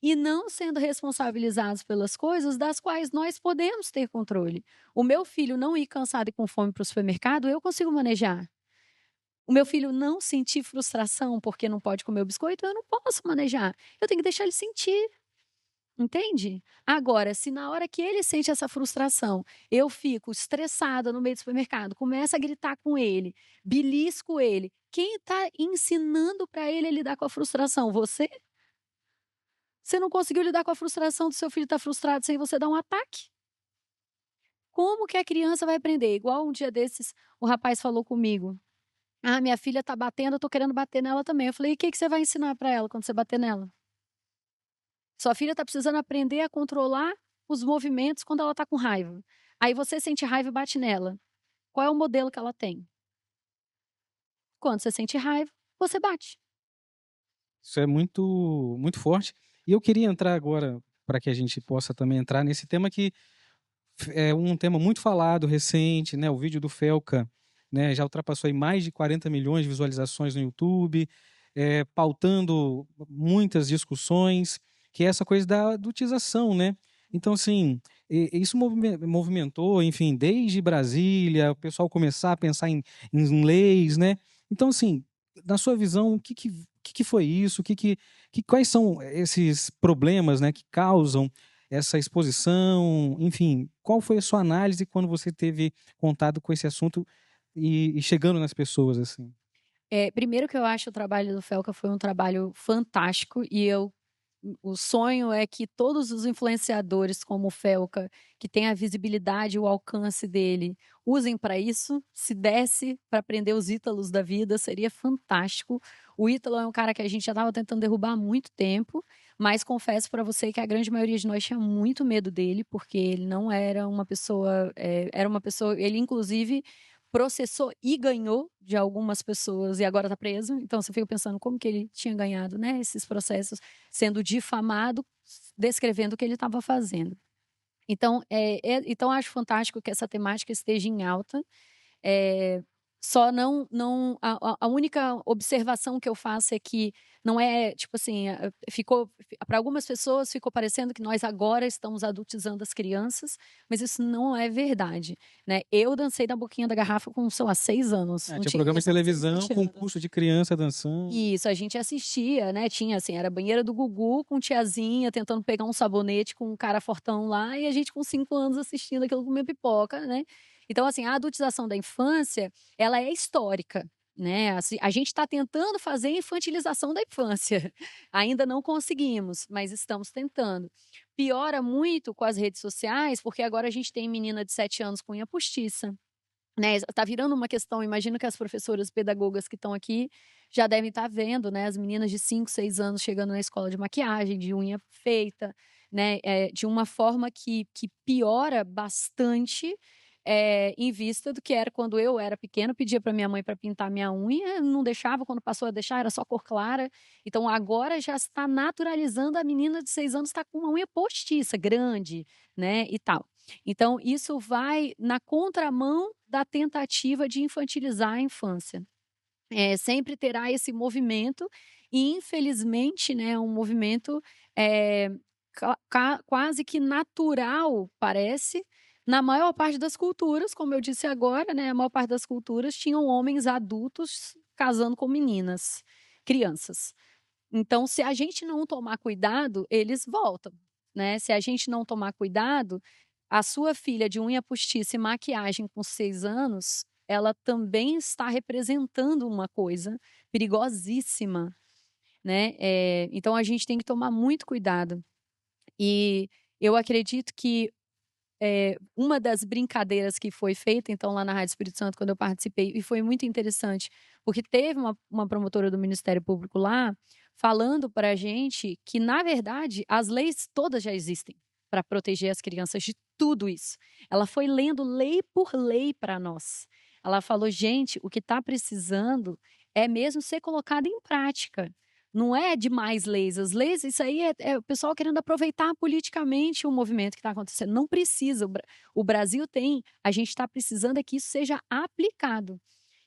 e não sendo responsabilizados pelas coisas das quais nós podemos ter controle. O meu filho não ir cansado e com fome para o supermercado, eu consigo manejar. O meu filho não sentir frustração porque não pode comer o biscoito, eu não posso manejar. Eu tenho que deixar ele sentir. Entende? Agora, se na hora que ele sente essa frustração, eu fico estressada no meio do supermercado, começo a gritar com ele, belisco ele, quem está ensinando para ele a lidar com a frustração? Você? Você não conseguiu lidar com a frustração do seu filho estar frustrado sem você dar um ataque? Como que a criança vai aprender? Igual um dia desses, o rapaz falou comigo. Ah, minha filha tá batendo, eu tô querendo bater nela também. Eu falei, e o que você vai ensinar para ela quando você bater nela? Sua filha tá precisando aprender a controlar os movimentos quando ela tá com raiva. Aí você sente raiva e bate nela. Qual é o modelo que ela tem? Quando você sente raiva, você bate. Isso é muito, muito forte. E eu queria entrar agora, para que a gente possa também entrar nesse tema que é um tema muito falado, recente, né? O vídeo do Felca, né, já ultrapassou aí mais de 40 milhões de visualizações no YouTube, pautando muitas discussões, que é essa coisa da adultização, né? Então, assim, isso movimentou, enfim, desde Brasília, o pessoal começar a pensar em leis, né? Então, assim, na sua visão, o que foi isso? Quais são esses problemas, né, que causam essa exposição? Enfim, qual foi a sua análise quando você teve contato com esse assunto e chegando nas pessoas, assim? Primeiro que eu acho o trabalho do Felca foi um trabalho fantástico e o sonho é que todos os influenciadores como o Felca, que tem a visibilidade e o alcance dele, usem para isso. Se desse para aprender os Ítalos da vida, seria fantástico. O Ítalo é um cara que a gente já estava tentando derrubar há muito tempo, mas confesso para você que a grande maioria de nós tinha muito medo dele, porque ele não era uma pessoa, era uma pessoa, ele inclusive processou e ganhou de algumas pessoas e agora está preso. Então você fica pensando como que ele tinha ganhado, né, esses processos, sendo difamado, descrevendo o que ele estava fazendo. Então, então acho fantástico que essa temática esteja em alta. Só não a única observação que eu faço é que não é, tipo assim, ficou para algumas pessoas ficou parecendo que nós agora estamos adultizando as crianças, mas isso não é verdade, né? Eu dancei na boquinha da garrafa com, sei lá, 6 anos. Não Tinha tinha programa de televisão, 7 anos. concurso de criança dançando. Isso, a gente assistia, né? Tinha assim, era a banheira do Gugu com tiazinha tentando pegar um sabonete com um cara fortão lá e a gente com 5 anos assistindo aquilo comendo pipoca, né? Então, assim, a adultização da infância, ela é histórica, né? Assim, a gente está tentando fazer a infantilização da infância. Ainda não conseguimos, mas estamos tentando. Piora muito com as redes sociais, porque agora a gente tem menina de 7 anos com unha postiça, né? Tá virando uma questão, imagino que as professoras pedagogas que estão aqui já devem estar vendo, né? As meninas de 5, 6 anos chegando na escola de maquiagem, de unha feita, né? De uma forma que piora bastante, em vista do que era quando eu era pequena, pedia para minha mãe para pintar minha unha, não deixava, quando passou a deixar era só cor clara. Então agora já está naturalizando a menina de 6 anos estar com uma unha postiça, grande, né? E tal. Então, isso vai na contramão da tentativa de infantilizar a infância. Sempre terá esse movimento, e infelizmente, né, um movimento quase que natural, parece, na maior parte das culturas, como eu disse agora, né, a maior parte das culturas tinham homens adultos casando com meninas, crianças. Então, se a gente não tomar cuidado, eles voltam, né? Se a gente não tomar cuidado, a sua filha de unha postiça e maquiagem com 6 anos, ela também está representando uma coisa perigosíssima, né? Então a gente tem que tomar muito cuidado. E eu acredito que uma das brincadeiras que foi feita, então, lá na Rádio Espírito Santo, quando eu participei, e foi muito interessante, porque teve uma promotora do Ministério Público lá, falando para a gente que, na verdade, as leis todas já existem para proteger as crianças de tudo isso. Ela foi lendo lei por lei para nós. Ela falou, gente, o que está precisando é mesmo ser colocado em prática. Não é de mais leis. As leis, isso aí é o pessoal querendo aproveitar politicamente o movimento que está acontecendo. Não precisa. O Brasil tem. A gente está precisando é que isso seja aplicado.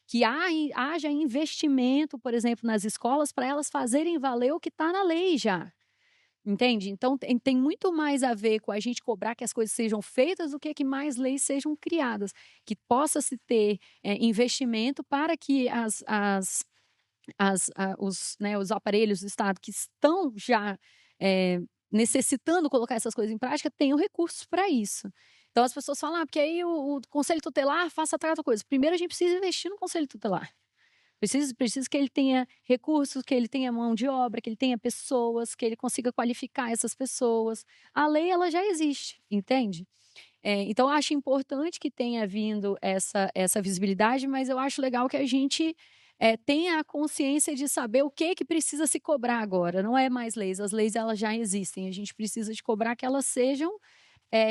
Que haja investimento, por exemplo, nas escolas para elas fazerem valer o que está na lei já. Entende? Então, tem muito mais a ver com a gente cobrar que as coisas sejam feitas do que mais leis sejam criadas. Que possa se ter investimento para que os aparelhos do Estado que estão já necessitando colocar essas coisas em prática tenham recursos para isso. Então as pessoas falam, porque aí o Conselho Tutelar faça tal coisa. Primeiro a gente precisa investir no Conselho Tutelar. Precisa que ele tenha recursos, que ele tenha mão de obra, que ele tenha pessoas, que ele consiga qualificar essas pessoas. A lei, ela já existe, entende? Então, eu acho importante que tenha vindo essa visibilidade, mas eu acho legal que a gente tenha a consciência de saber o que precisa se cobrar agora. Não é mais leis, as leis elas já existem. A gente precisa de cobrar que elas sejam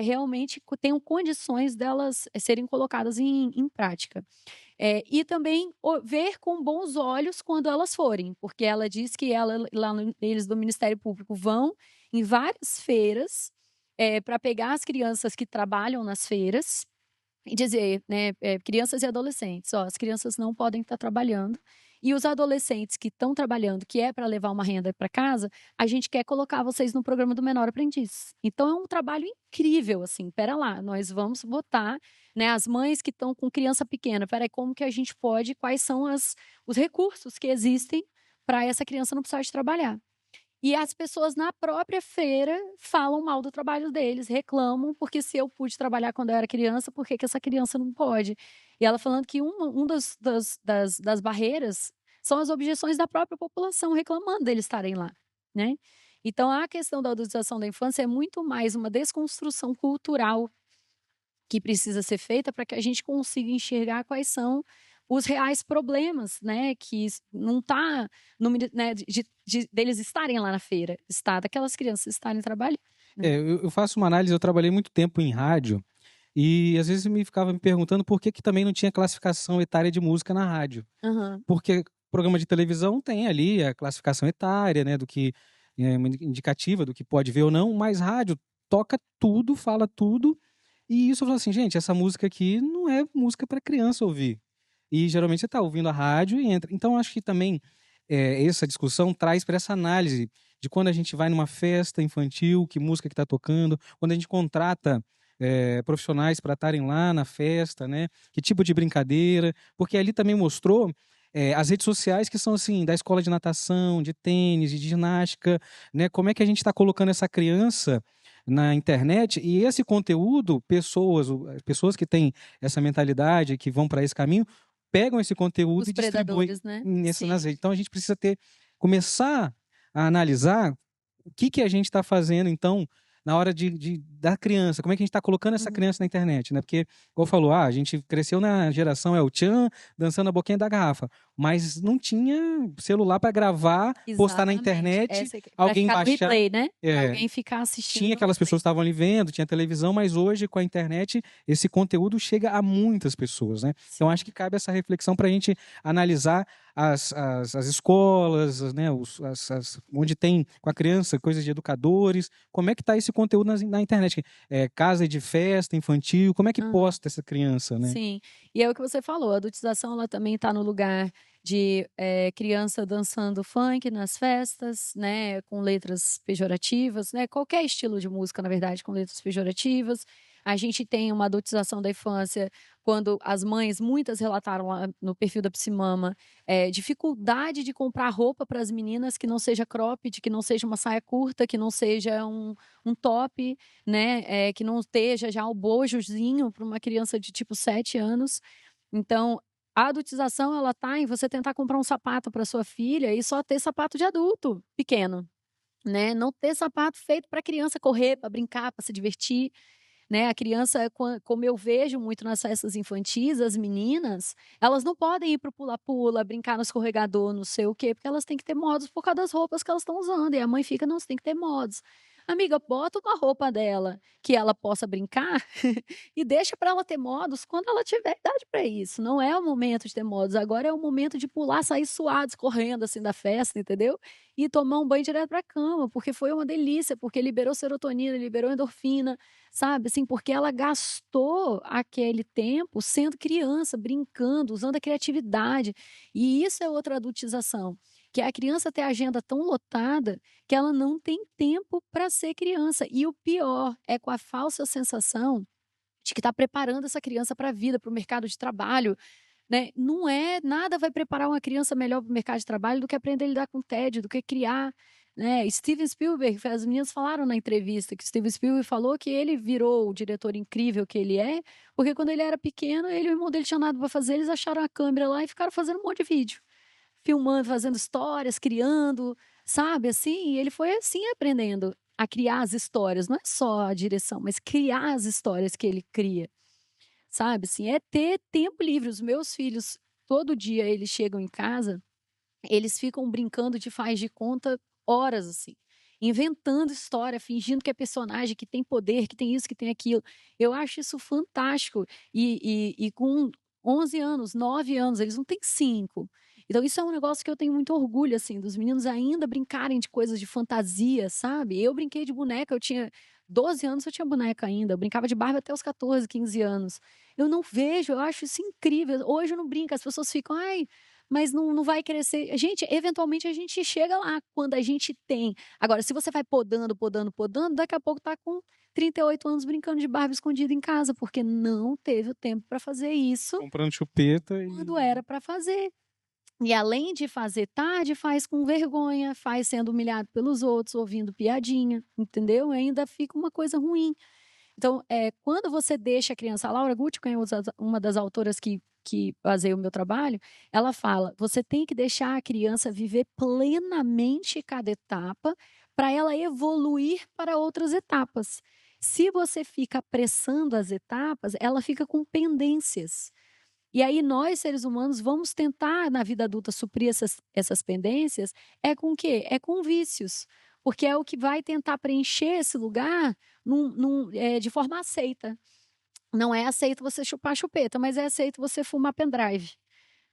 realmente, tenham condições delas serem colocadas em prática. E também ver com bons olhos quando elas forem, porque ela diz que eles do Ministério Público vão em várias feiras para pegar as crianças que trabalham nas feiras e dizer, né, crianças e adolescentes, ó, as crianças não podem estar trabalhando, e os adolescentes que estão trabalhando, que é para levar uma renda para casa, a gente quer colocar vocês no programa do Menor Aprendiz. Então é um trabalho incrível, assim, pera lá, nós vamos botar, né, as mães que estão com criança pequena, peraí, como que a gente pode, quais são os recursos que existem para essa criança não precisar de trabalhar. E as pessoas na própria feira falam mal do trabalho deles, reclamam, porque se eu pude trabalhar quando eu era criança, por que essa criança não pode? E ela falando que das barreiras são as objeções da própria população reclamando deles estarem lá, né? Então, a questão da adultização da infância é muito mais uma desconstrução cultural que precisa ser feita para que a gente consiga enxergar quais são os reais problemas, né, que não está, né, deles estarem lá na feira, está daquelas crianças estarem trabalhando. Né? Eu faço uma análise, eu trabalhei muito tempo em rádio e às vezes ficava me perguntando por que também não tinha classificação etária de música na rádio. Uhum. Porque programa de televisão tem ali a classificação etária, né, do que é indicativa do que pode ver ou não, mas rádio toca tudo, fala tudo, e isso eu falo assim, gente, essa música aqui não é música para criança ouvir. E geralmente você está ouvindo a rádio e entra. Então, acho que também essa discussão traz para essa análise de quando a gente vai numa festa infantil, que música que está tocando, quando a gente contrata profissionais para estarem lá na festa, né? Que tipo de brincadeira, porque ali também mostrou as redes sociais que são assim, da escola de natação, de tênis, de ginástica, né? Como é que a gente está colocando essa criança na internet e esse conteúdo, pessoas que têm essa mentalidade, que vão para esse caminho, pegam esse conteúdo Os e distribuem né? nas redes. Então a gente precisa começar a analisar o que a gente está fazendo, então, na hora da criança, como é que a gente está colocando essa criança na internet, né? Porque, como falou, a gente cresceu na geração El Chan dançando a boquinha da garrafa, mas não tinha celular para gravar, postar na internet, alguém baixar. Replay, né? Alguém ficar assistindo. Tinha aquelas pessoas que estavam ali vendo, tinha televisão, mas hoje com a internet esse conteúdo chega a muitas pessoas, né? Sim. Então acho que cabe essa reflexão para a gente analisar as escolas, né? Onde tem com a criança coisas de educadores, como é que está esse conteúdo na internet? Casa de festa infantil, como é que posta essa criança, né? Sim, e é o que você falou, a adultização ela também está no lugar de criança dançando funk nas festas, né, com letras pejorativas, né, qualquer estilo de música, na verdade, com letras pejorativas. A gente tem uma adultização da infância quando as mães, muitas relataram lá no perfil da Psimama, dificuldade de comprar roupa para as meninas que não seja cropped, que não seja uma saia curta, que não seja um top, né, que não esteja já o bojozinho para uma criança de tipo 7 anos. Então, a adultização, ela está em você tentar comprar um sapato para sua filha e só ter sapato de adulto pequeno, né? Não ter sapato feito para criança correr, para brincar, para se divertir. Né? A criança, como eu vejo muito nas festas infantis, as meninas, elas não podem ir para o pula-pula, brincar no escorregador, não sei o quê, porque elas têm que ter modos por causa das roupas que elas estão usando. E a mãe fica, não, você tem que ter modos. Amiga, bota uma roupa dela que ela possa brincar e deixa para ela ter modos quando ela tiver idade para isso. Não é o momento de ter modos, agora é o momento de pular, sair suados, correndo assim da festa, entendeu? E tomar um banho direto para a cama, porque foi uma delícia, porque liberou serotonina, liberou endorfina, sabe? Assim, porque ela gastou aquele tempo sendo criança, brincando, usando a criatividade. E isso é outra adultização. Que a criança tem a agenda tão lotada que ela não tem tempo para ser criança. E o pior é com a falsa sensação de que está preparando essa criança para a vida, para o mercado de trabalho. Né? Não é, nada vai preparar uma criança melhor para o mercado de trabalho do que aprender a lidar com tédio, do que criar. Né? Steven Spielberg, as meninas falaram na entrevista que Steven Spielberg falou que ele virou o diretor incrível que ele é, porque quando ele era pequeno, ele e o irmão dele tinham nada para fazer, eles acharam a câmera lá e ficaram fazendo um monte de vídeo. Filmando, fazendo histórias, criando, sabe, assim, e ele foi assim aprendendo a criar as histórias, não é só a direção, mas criar as histórias que ele cria, sabe, assim, é ter tempo livre. Os meus filhos, todo dia eles chegam em casa, eles ficam brincando de faz de conta horas, assim, inventando história, fingindo que é personagem, que tem poder, que tem isso, que tem aquilo. Eu acho isso fantástico, e com 11 anos, 9 anos, eles não têm 5. Então, isso é um negócio que eu tenho muito orgulho, assim, dos meninos ainda brincarem de coisas de fantasia, sabe? Eu brinquei de boneca, eu tinha 12 anos, eu tinha boneca ainda. Eu brincava de Barbie até os 14, 15 anos. Eu não vejo, eu acho isso incrível. Hoje eu não brinco, as pessoas ficam, ai, mas não vai crescer. Gente, eventualmente a gente chega lá quando a gente tem. Agora, se você vai podando, daqui a pouco tá com 38 anos brincando de Barbie escondida em casa, porque não teve o tempo para fazer isso Comprando chupeta quando era para fazer. E além de fazer tarde, faz com vergonha, faz sendo humilhado pelos outros, ouvindo piadinha, entendeu? Ainda fica uma coisa ruim. Então, quando você deixa a criança, a Laura Gucci, que é uma das autoras que baseia o meu trabalho, ela fala, você tem que deixar a criança viver plenamente cada etapa para ela evoluir para outras etapas. Se você fica apressando as etapas, ela fica com pendências. E aí nós, seres humanos, vamos tentar, na vida adulta, suprir essas pendências, com o quê? É com vícios. Porque é o que vai tentar preencher esse lugar de forma aceita. Não é aceito você chupar chupeta, mas é aceito você fumar pendrive.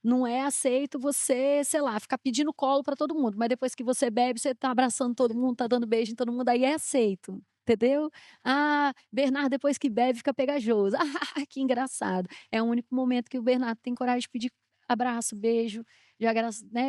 Não é aceito você, sei lá, ficar pedindo colo para todo mundo, mas depois que você bebe, você tá abraçando todo mundo, tá dando beijo em todo mundo, aí é aceito. Entendeu? Ah, Bernardo, depois que bebe, fica pegajoso. Ah, que engraçado. É o único momento que o Bernardo tem coragem de pedir abraço, beijo,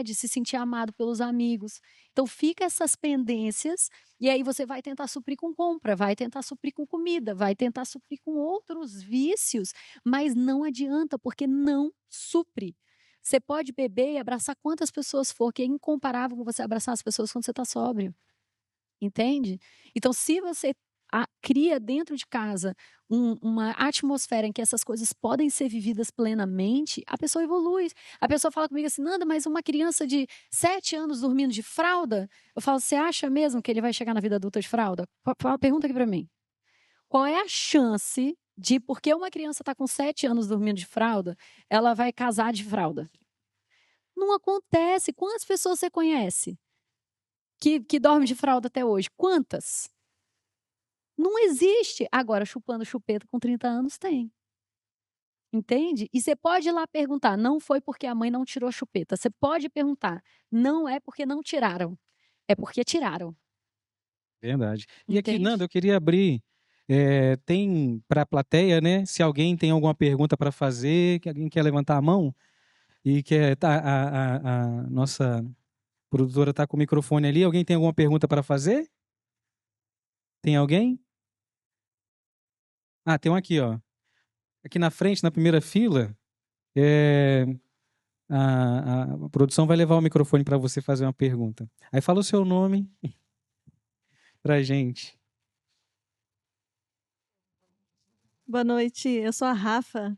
de se sentir amado pelos amigos. Então, fica essas pendências, e aí você vai tentar suprir com compra, vai tentar suprir com comida, vai tentar suprir com outros vícios, mas não adianta, porque não supre. Você pode beber e abraçar quantas pessoas for, que é incomparável com você abraçar as pessoas quando você está sóbrio. Entende? Então, se você cria dentro de casa uma atmosfera em que essas coisas podem ser vividas plenamente, a pessoa evolui. A pessoa fala comigo assim, Nanda, mas uma criança de 7 anos dormindo de fralda? Eu falo, você acha mesmo que ele vai chegar na vida adulta de fralda? Pergunta aqui para mim. Qual é a chance de, porque uma criança está com 7 anos dormindo de fralda, ela vai casar de fralda? Não acontece. Quantas pessoas você conhece que dorme de fralda até hoje? Quantas? Não existe. Agora, chupando chupeta com 30 anos, tem. Entende? E você pode ir lá perguntar, não foi porque a mãe não tirou a chupeta. Você pode perguntar, não é porque não tiraram, é porque tiraram. Verdade. E aqui, Entende? Nanda, eu queria abrir, tem para a plateia, né? Se alguém tem alguma pergunta para fazer, que alguém quer levantar a mão, e quer, a nossa produtora está com o microfone ali, alguém tem alguma pergunta para fazer? Tem alguém? Ah, tem um aqui, ó. Aqui na frente, na primeira fila, a produção vai levar o microfone para você fazer uma pergunta. Aí fala o seu nome para a gente. Boa noite, eu sou a Rafa.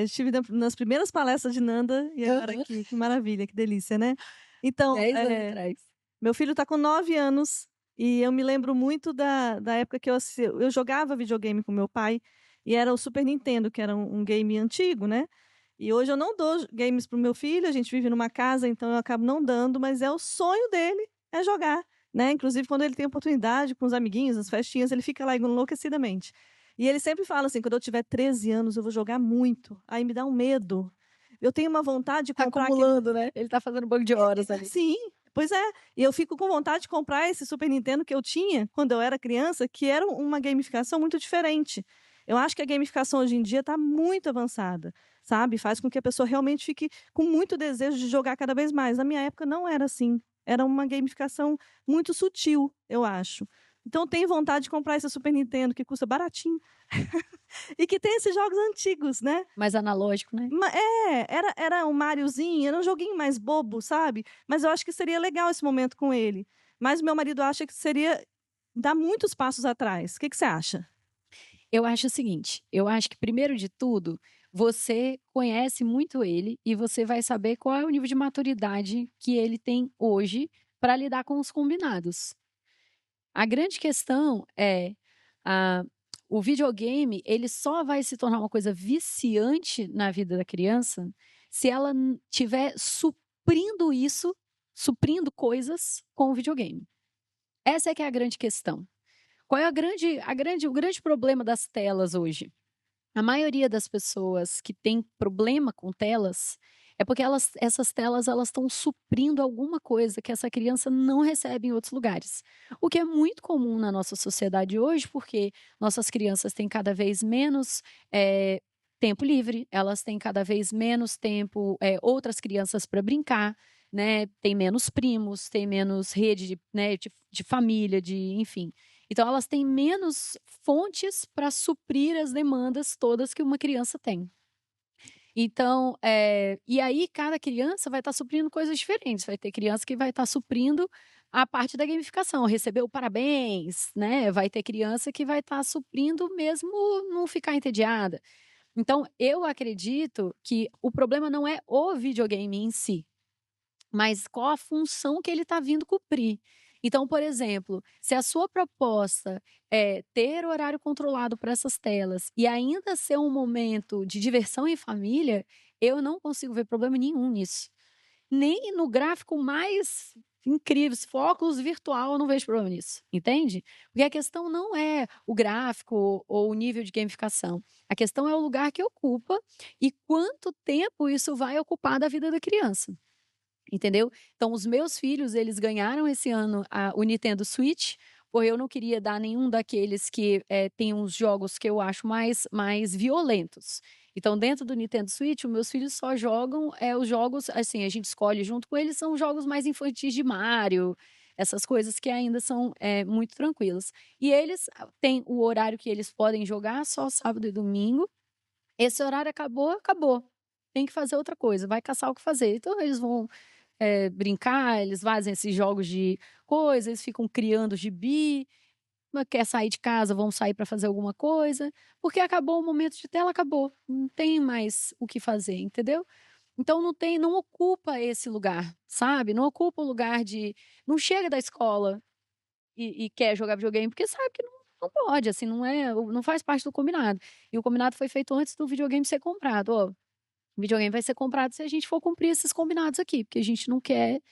Estive nas primeiras palestras de Nanda e agora aqui. Que maravilha, que delícia, né? Então, 10 anos atrás. Meu filho está com 9 anos e eu me lembro muito da época que eu jogava videogame com meu pai e era o Super Nintendo, que era um game antigo, né? E hoje eu não dou games para o meu filho, a gente vive numa casa, então eu acabo não dando, mas é o sonho dele, é jogar, né? Inclusive, quando ele tem oportunidade com os amiguinhos, nas festinhas, ele fica lá enlouquecidamente. E ele sempre fala assim, quando eu tiver 13 anos, eu vou jogar muito. Aí me dá um medo. Eu tenho uma vontade de comprar... acumulando, né? Ele tá fazendo um banco de horas ali. Sim, pois é. E eu fico com vontade de comprar esse Super Nintendo que eu tinha quando eu era criança, que era uma gamificação muito diferente. Eu acho que a gamificação hoje em dia está muito avançada, sabe? Faz com que a pessoa realmente fique com muito desejo de jogar cada vez mais. Na minha época não era assim. Era uma gamificação muito sutil, eu acho. Então, eu tenho vontade de comprar esse Super Nintendo, que custa baratinho. E que tem esses jogos antigos, né? Mais analógico, né? Era um Mariozinho, era um joguinho mais bobo, sabe? Mas eu acho que seria legal esse momento com ele. Mas o meu marido acha que seria dar muitos passos atrás. O que você acha? Eu acho o seguinte, eu acho que, primeiro de tudo, você conhece muito ele e você vai saber qual é o nível de maturidade que ele tem hoje para lidar com os combinados. A grande questão é, o videogame, ele só vai se tornar uma coisa viciante na vida da criança se ela estiver suprindo coisas com o videogame. Essa é que é a grande questão. Qual é o grande problema das telas hoje? A maioria das pessoas que tem problema com telas é porque essas telas elas estão suprindo alguma coisa que essa criança não recebe em outros lugares. O que é muito comum na nossa sociedade hoje, porque nossas crianças têm cada vez menos tempo livre, elas têm cada vez menos tempo, outras crianças para brincar, né? Tem menos primos, tem menos rede de família, enfim. Então, elas têm menos fontes para suprir as demandas todas que uma criança tem. Então, e aí cada criança vai estar suprindo coisas diferentes. Vai ter criança que vai estar suprindo a parte da gamificação, recebeu parabéns, né? Vai ter criança que vai estar suprindo mesmo não ficar entediada. Então, eu acredito que o problema não é o videogame em si, mas qual a função que ele está vindo cumprir. Então, por exemplo, se a sua proposta é ter horário controlado para essas telas e ainda ser um momento de diversão em família, eu não consigo ver problema nenhum nisso. Nem no gráfico mais incrível, se for óculos virtual, eu não vejo problema nisso, entende? Porque a questão não é o gráfico ou o nível de gamificação. A questão é o lugar que ocupa e quanto tempo isso vai ocupar da vida da criança. Entendeu? Então, os meus filhos, eles ganharam esse ano o Nintendo Switch, porque eu não queria dar nenhum daqueles que tem uns jogos que eu acho mais violentos. Então, dentro do Nintendo Switch, os meus filhos só jogam os jogos, assim, a gente escolhe junto com eles, são jogos mais infantis de Mario, essas coisas que ainda são muito tranquilas. E eles têm o horário que eles podem jogar, só sábado e domingo. Esse horário acabou, acabou. Tem que fazer outra coisa, vai caçar o que fazer. Então, eles vão brincar, eles fazem esses jogos de coisas, eles ficam criando gibi, quer sair de casa, vão sair para fazer alguma coisa, porque acabou o momento de tela, acabou, não tem mais o que fazer, entendeu? Então não ocupa esse lugar, sabe? Não ocupa o lugar não chega da escola e quer jogar videogame, porque sabe que não pode, assim, não faz parte do combinado. E o combinado foi feito antes do videogame ser comprado, ó. O videogame vai ser comprado se a gente for cumprir esses combinados aqui, porque a gente não quer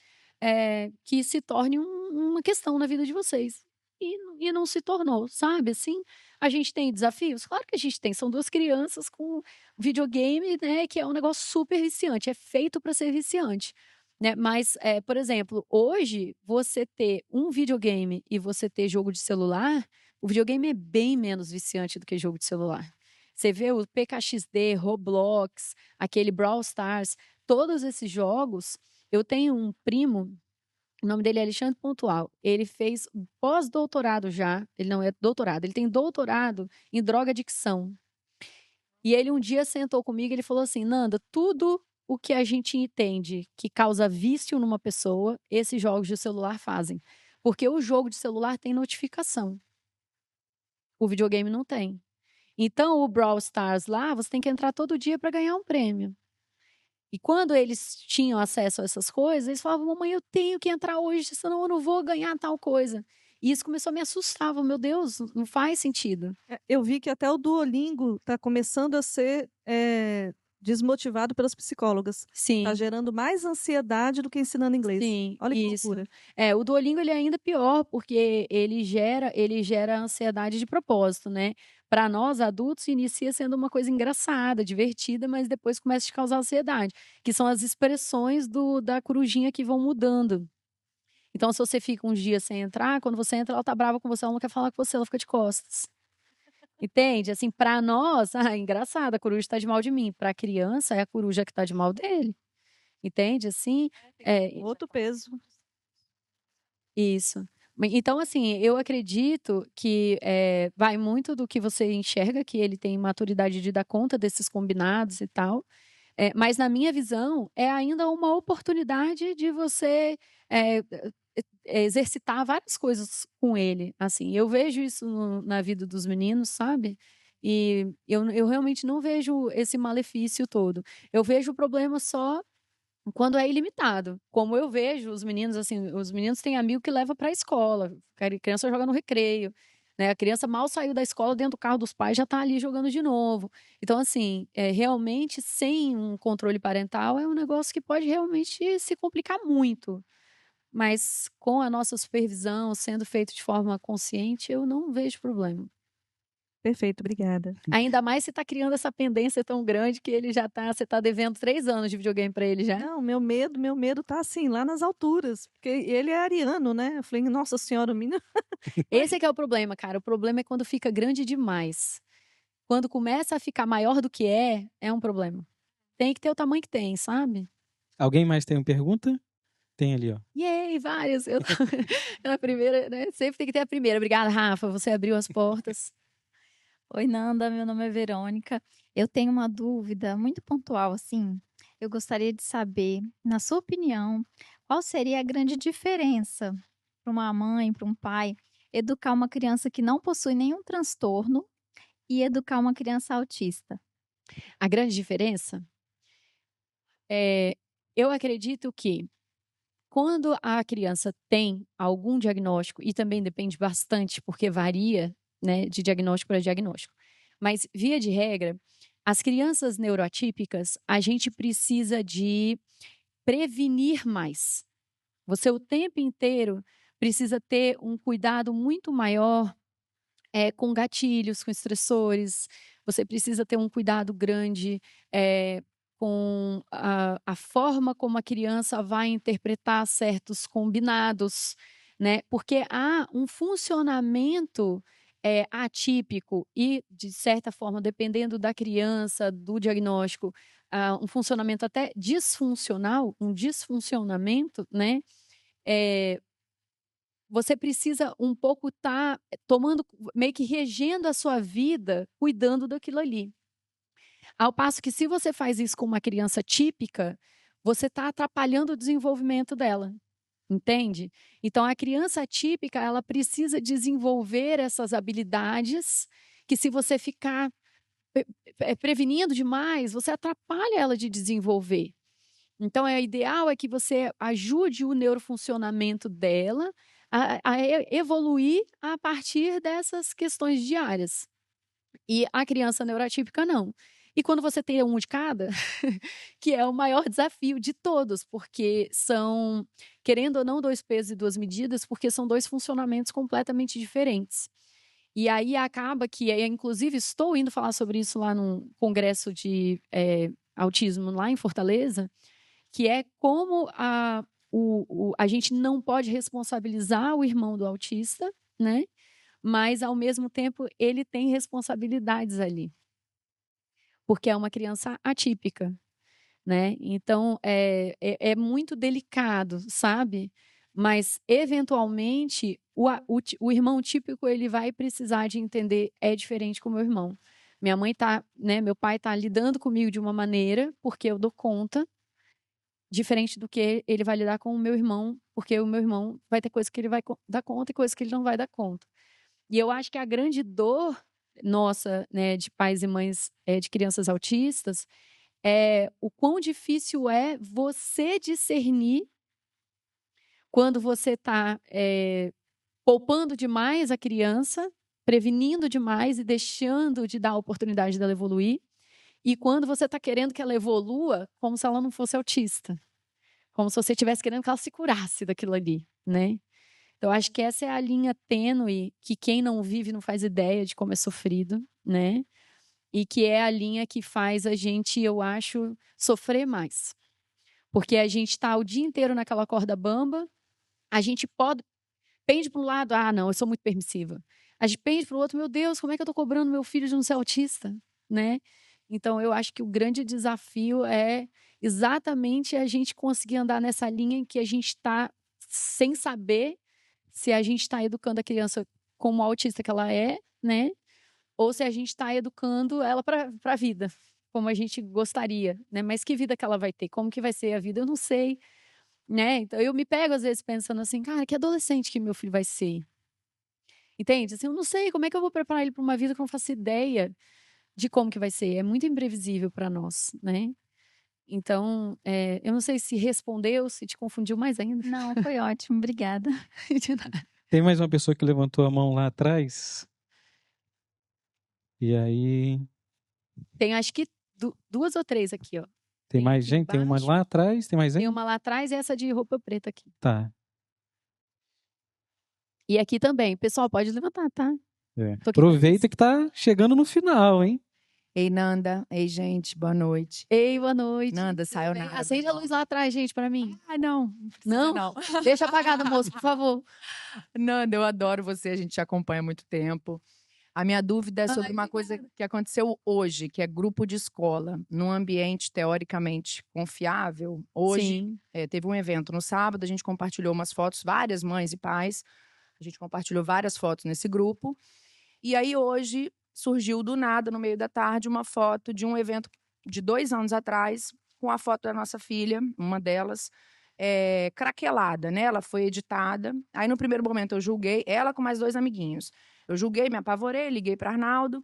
que se torne uma questão na vida de vocês. E não se tornou, sabe? Assim, a gente tem desafios? Claro que a gente tem. São duas crianças com videogame, né? Que é um negócio super viciante. É feito para ser viciante. Né? Mas, por exemplo, hoje, você ter um videogame e você ter jogo de celular, o videogame é bem menos viciante do que jogo de celular. Você vê o PKXD, Roblox, aquele Brawl Stars, todos esses jogos. Eu tenho um primo, o nome dele é Alexandre Pontual. Ele fez pós-doutorado já, ele não é doutorado, ele tem doutorado em droga-adicção. E ele um dia sentou comigo e ele falou assim, Nanda, tudo o que a gente entende que causa vício numa pessoa, esses jogos de celular fazem. Porque o jogo de celular tem notificação. O videogame não tem. Então, o Brawl Stars lá, você tem que entrar todo dia para ganhar um prêmio. E quando eles tinham acesso a essas coisas, eles falavam, mamãe, eu tenho que entrar hoje, senão eu não vou ganhar tal coisa. E isso começou a me assustar. Meu Deus, não faz sentido. Eu vi que até o Duolingo está começando a ser desmotivado pelas psicólogas. Sim. Está gerando mais ansiedade do que ensinando inglês. Sim, olha que isso. loucura. O Duolingo ele é ainda pior, porque ele gera ansiedade de propósito, né? Para nós adultos, inicia sendo uma coisa engraçada, divertida, mas depois começa a te causar ansiedade, que são as expressões da corujinha que vão mudando. Então, se você fica uns dias sem entrar, quando você entra, ela tá brava com você, ela não quer falar com você, ela fica de costas. Entende? Assim, para nós, engraçado, a coruja tá de mal de mim. Para a criança, é a coruja que tá de mal dele. Entende? Assim, Outro peso. Isso. Então, assim, eu acredito que vai muito do que você enxerga, que ele tem maturidade de dar conta desses combinados e tal. Mas, na minha visão, é ainda uma oportunidade de você exercitar várias coisas com ele. Assim, eu vejo isso na vida dos meninos, sabe? E eu realmente não vejo esse malefício todo. Eu vejo o problema só quando é ilimitado. Como eu vejo os meninos, assim, os meninos têm amigo que leva para a escola, a criança joga no recreio, né? A criança mal saiu da escola, dentro do carro dos pais, já está ali jogando de novo. Então, assim, realmente, sem um controle parental, é um negócio que pode realmente se complicar muito. Mas com a nossa supervisão, sendo feito de forma consciente, eu não vejo problema. Perfeito, obrigada. Ainda mais se tá criando essa pendência tão grande que ele já tá, você tá devendo 3 anos de videogame para ele já. Não, meu medo tá assim, lá nas alturas, porque ele é ariano, né? Eu falei, nossa senhora, o menino... Esse é que é o problema, cara. O problema é quando fica grande demais. Quando começa a ficar maior do que é um problema. Tem que ter o tamanho que tem, sabe? Alguém mais tem uma pergunta? Tem ali, ó. Yay, vários. Eu tô... na primeira, né? Sempre tem que ter a primeira. Obrigada, Rafa. Você abriu as portas. Oi, Nanda, meu nome é Verônica. Eu tenho uma dúvida muito pontual, assim. Eu gostaria de saber, na sua opinião, qual seria a grande diferença para uma mãe, para um pai, educar uma criança que não possui nenhum transtorno e educar uma criança autista? A grande diferença é, eu acredito que quando a criança tem algum diagnóstico, e também depende bastante, porque varia, né, de diagnóstico para diagnóstico, mas via de regra, as crianças neuroatípicas, a gente precisa de prevenir mais. Você o tempo inteiro precisa ter um cuidado muito maior com gatilhos, com estressores. Você precisa ter um cuidado grande com a forma como a criança vai interpretar certos combinados, né? Porque há um funcionamento atípico e, de certa forma, dependendo da criança, do diagnóstico, um funcionamento até disfuncional, um disfuncionamento, né? Você precisa um pouco estar tomando, meio que regendo a sua vida, cuidando daquilo ali. Ao passo que, se você faz isso com uma criança típica, você está atrapalhando o desenvolvimento dela, entende? Então, a criança típica, ela precisa desenvolver essas habilidades que, se você ficar prevenindo demais, você atrapalha ela de desenvolver. Então, o ideal é que você ajude o neurofuncionamento dela a evoluir a partir dessas questões diárias. E a criança neuroatípica, não. E quando você tem um de cada, que é o maior desafio de todos, porque são, querendo ou não, 2 pesos e 2 medidas, porque são 2 funcionamentos completamente diferentes. E aí acaba que, inclusive, estou indo falar sobre isso lá num congresso de autismo lá em Fortaleza, que é como a gente não pode responsabilizar o irmão do autista, né? Mas, ao mesmo tempo, ele tem responsabilidades ali. Porque é uma criança atípica, né? Então, é muito delicado, sabe? Mas, eventualmente, o irmão típico, ele vai precisar de entender, é diferente com o meu irmão. Minha mãe tá, né? Meu pai tá lidando comigo de uma maneira, porque eu dou conta, diferente do que ele vai lidar com o meu irmão, porque o meu irmão vai ter coisa que ele vai dar conta e coisa que ele não vai dar conta. E eu acho que a grande dor nossa, né, de pais e mães de crianças autistas, é o quão difícil é você discernir quando você está poupando demais a criança, prevenindo demais e deixando de dar a oportunidade dela evoluir, e quando você está querendo que ela evolua como se ela não fosse autista. Como se você estivesse querendo que ela se curasse daquilo ali, né? Então, acho que essa é a linha tênue que quem não vive não faz ideia de como é sofrido, né? E que é a linha que faz a gente, eu acho, sofrer mais. Porque a gente está o dia inteiro naquela corda bamba, a gente pende para um lado, não, eu sou muito permissiva. A gente pende para o outro, meu Deus, como é que eu estou cobrando meu filho de não ser autista, né? Então, eu acho que o grande desafio é exatamente a gente conseguir andar nessa linha em que a gente está sem saber se a gente está educando a criança como a autista que ela é, né? Ou se a gente está educando ela para a vida, como a gente gostaria, né? Mas que vida que ela vai ter? Como que vai ser a vida? Eu não sei, né? Então, eu me pego, às vezes, pensando assim, cara, que adolescente que meu filho vai ser? Entende? Assim, eu não sei como é que eu vou preparar ele para uma vida que eu não faço ideia de como que vai ser. É muito imprevisível para nós, né? Então, eu não sei se respondeu, se te confundiu mais ainda. Não, foi ótimo, obrigada. De nada. Tem mais uma pessoa que levantou a mão lá atrás. E aí... Tem acho que 2 ou 3 aqui, ó. Tem mais gente? Tem uma lá atrás? Tem mais gente? Tem uma lá atrás e essa de roupa preta aqui. Tá. E aqui também. Pessoal, pode levantar, tá? Tô aqui Aproveita que tá chegando no final, hein? Ei, Nanda. Ei, gente. Boa noite. Ei, boa noite. Nanda, Tudo bem? sayonara. Acende a luz lá atrás, gente, pra mim. Ah, não. Precisa Não? não. Deixa apagada, moço, por favor. Nanda, eu adoro você. A gente te acompanha há muito tempo. A minha dúvida é sobre uma coisa que aconteceu hoje, que é grupo de escola, num ambiente teoricamente confiável. Hoje, Sim. teve um evento no sábado, a gente compartilhou umas fotos, várias mães e pais. A gente compartilhou várias fotos nesse grupo. E aí, hoje, surgiu do nada, no meio da tarde, uma foto de um evento de 2 anos atrás, com a foto da nossa filha, uma delas, craquelada, né? Ela foi editada. Aí, no primeiro momento, eu julguei ela com mais 2 amiguinhos. Eu julguei, me apavorei, liguei para Arnaldo.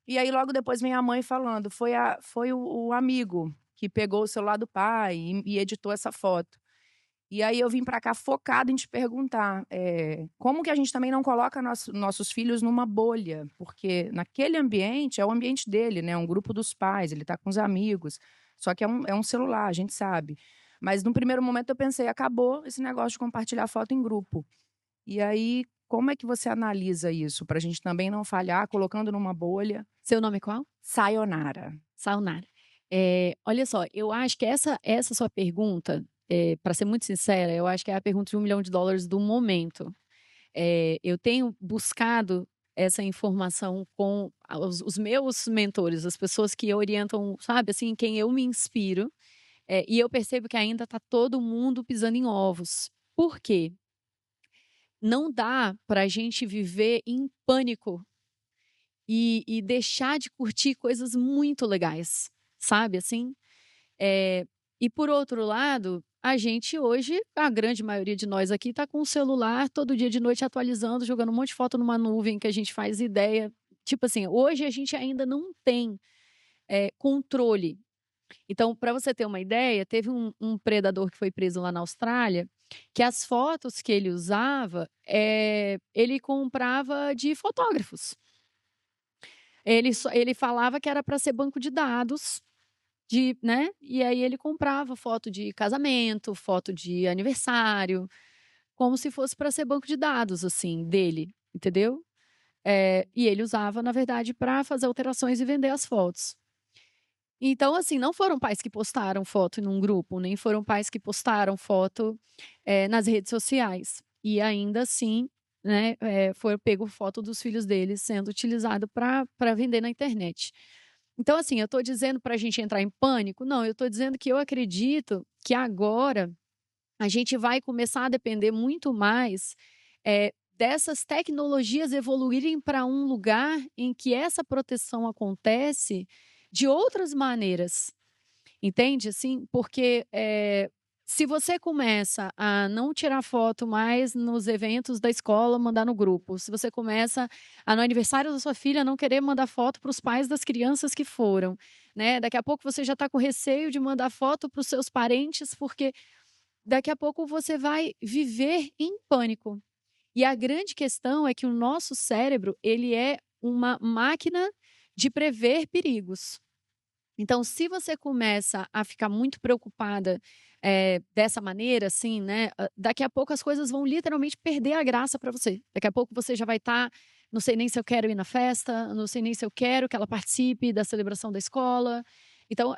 E aí, logo depois, vem a mãe falando. Foi o amigo que pegou o celular do pai e editou essa foto. E aí, eu vim para cá focada em te perguntar como que a gente também não coloca nossos filhos numa bolha? Porque naquele ambiente, é o ambiente dele, né? Um grupo dos pais, ele está com os amigos. Só que é um celular, a gente sabe. Mas, no primeiro momento, eu pensei, acabou esse negócio de compartilhar foto em grupo. E aí, como é que você analisa isso? Para a gente também não falhar, colocando numa bolha. Seu nome é qual? Sayonara. Sayonara. Olha só, eu acho que essa sua pergunta, para ser muito sincera, eu acho que é a pergunta de $1 milhão do momento. Eu tenho buscado essa informação com os meus mentores, as pessoas que orientam, sabe, assim, quem eu me inspiro. E eu percebo que ainda está todo mundo pisando em ovos. Por quê? Não dá para a gente viver em pânico e deixar de curtir coisas muito legais, sabe, assim? E por outro lado, a gente hoje, a grande maioria de nós aqui está com o celular todo dia de noite atualizando, jogando um monte de foto numa nuvem que a gente faz ideia. Tipo assim, hoje a gente ainda não tem controle. Então, para você ter uma ideia, teve um predador que foi preso lá na Austrália, que as fotos que ele usava, ele comprava de fotógrafos. Ele falava que era para ser banco de dados, né? E aí ele comprava foto de casamento, foto de aniversário, como se fosse para ser banco de dados, assim, dele, entendeu? E ele usava, na verdade, para fazer alterações e vender as fotos. Então, assim, não foram pais que postaram foto num grupo, nem foram pais que postaram foto nas redes sociais. E ainda assim, né, foi pego foto dos filhos deles sendo utilizado para vender na internet. Então, assim, eu estou dizendo para a gente entrar em pânico? Não, eu estou dizendo que eu acredito que agora a gente vai começar a depender muito mais dessas tecnologias evoluírem para um lugar em que essa proteção acontece de outras maneiras, entende? Assim, porque se você começa a não tirar foto mais nos eventos da escola, mandar no grupo, se você começa no aniversário da sua filha não querer mandar foto para os pais das crianças que foram, né? Daqui a pouco você já está com receio de mandar foto para os seus parentes, porque daqui a pouco você vai viver em pânico. E a grande questão é que o nosso cérebro, ele é uma máquina de prever perigos. Então, se você começa a ficar muito preocupada dessa maneira, assim, né? Daqui a pouco as coisas vão literalmente perder a graça para você. Daqui a pouco você já vai estar, não sei nem se eu quero ir na festa, não sei nem se eu quero que ela participe da celebração da escola. Então,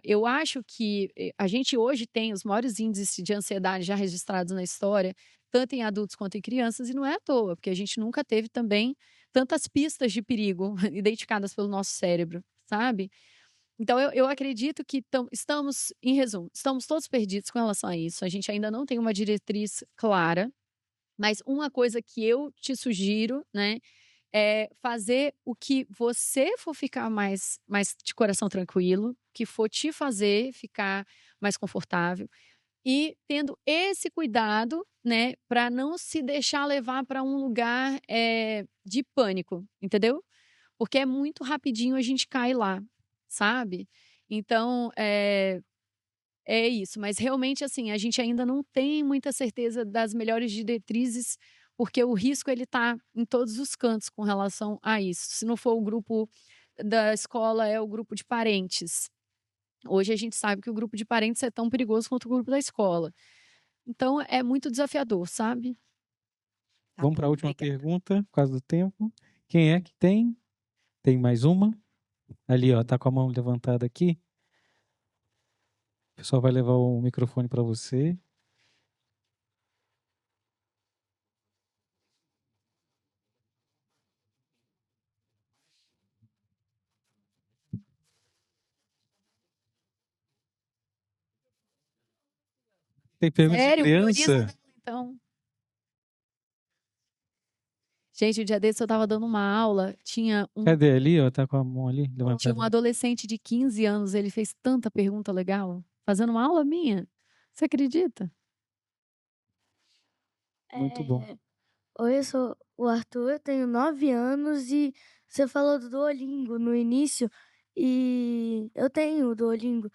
eu acho que a gente hoje tem os maiores índices de ansiedade já registrados na história, tanto em adultos quanto em crianças, e não é à toa, porque a gente nunca teve também tantas pistas de perigo identificadas pelo nosso cérebro, sabe? Então, eu acredito que estamos, em resumo, estamos todos perdidos com relação a isso. A gente ainda não tem uma diretriz clara, mas uma coisa que eu te sugiro, né, é fazer o que você for ficar mais de coração tranquilo, que for te fazer ficar mais confortável. E tendo esse cuidado, né, para não se deixar levar para um lugar de pânico, entendeu? Porque é muito rapidinho a gente cai lá, sabe? Então, é isso. Mas realmente, assim, a gente ainda não tem muita certeza das melhores diretrizes, porque o risco ele está em todos os cantos com relação a isso. Se não for o grupo da escola, é o grupo de parentes. Hoje a gente sabe que o grupo de parentes é tão perigoso quanto o grupo da escola. Então, é muito desafiador, sabe? Vamos para a última pergunta, por causa do tempo. Quem é que tem? Tem mais uma? Ali, ó, tá com a mão levantada aqui. O pessoal vai levar o microfone para você. Tem pergunta de Sério? criança? Prioriza, então. Gente, o dia desse eu tava dando uma aula, tinha Cadê ali, ó? Tá com a mão ali tinha levantada. um adolescente de 15 anos, ele fez tanta pergunta legal, fazendo uma aula minha. Você acredita? Muito bom. Oi, eu sou o Arthur, eu tenho 9 anos e você falou do Duolingo no início e eu tenho o Duolingo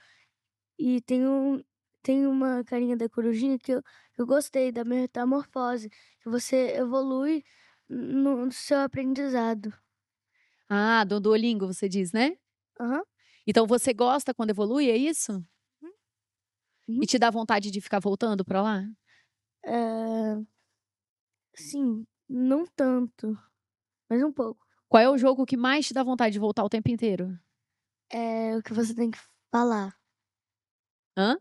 e tem uma carinha da corujinha que eu gostei da metamorfose, que você evolui no seu aprendizado. Ah, do Duolingo, você diz, né? Aham. Então você gosta quando evolui, é isso? Uhum. E te dá vontade de ficar voltando pra lá? Sim, não tanto, mas um pouco. Qual é o jogo que mais te dá vontade de voltar o tempo inteiro? É o que você tem que falar. Hã?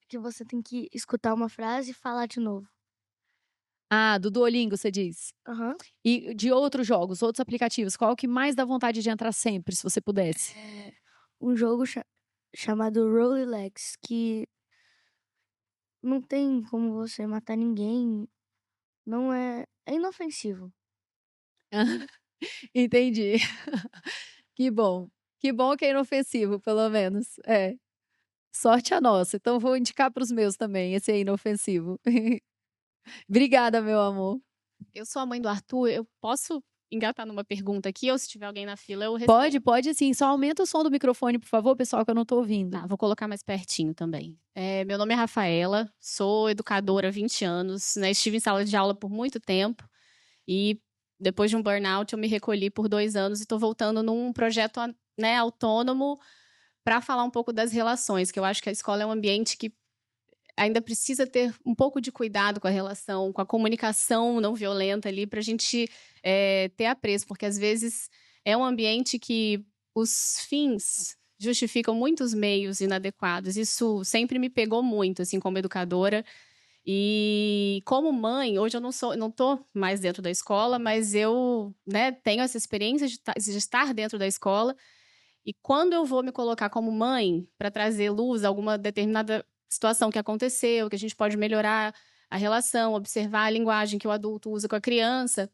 Que você tem que escutar uma frase e falar de novo. Ah, do Duolingo, você diz. Aham. E de outros jogos, outros aplicativos, qual é o que mais dá vontade de entrar sempre, se você pudesse? Um jogo chamado Rolex, que não tem como você matar ninguém, não é inofensivo. Entendi. Que bom. Que bom que é inofensivo, pelo menos. É. Sorte a nossa. Então vou indicar para os meus também, esse é inofensivo. Obrigada, meu amor. Eu sou a mãe do Arthur, eu posso engatar numa pergunta aqui, ou se tiver alguém na fila, eu respondo. Pode sim. Só aumenta o som do microfone, por favor, pessoal, que eu não tô ouvindo. Tá, vou colocar mais pertinho também. Meu nome é Rafaela, sou educadora há 20 anos, né? Estive em sala de aula por muito tempo e depois de um burnout eu me recolhi por 2 anos e estou voltando num projeto, né, autônomo para falar um pouco das relações, que eu acho que a escola é um ambiente que ainda precisa ter um pouco de cuidado com a relação, com a comunicação não violenta ali, para a gente ter apreço, porque às vezes é um ambiente que os fins justificam muitos meios inadequados. Isso sempre me pegou muito, assim, como educadora. E como mãe, hoje eu não estou mais dentro da escola, mas eu, né, tenho essa experiência de estar dentro da escola. E quando eu vou me colocar como mãe para trazer luz a alguma determinada situação que aconteceu, que a gente pode melhorar a relação, observar a linguagem que o adulto usa com a criança,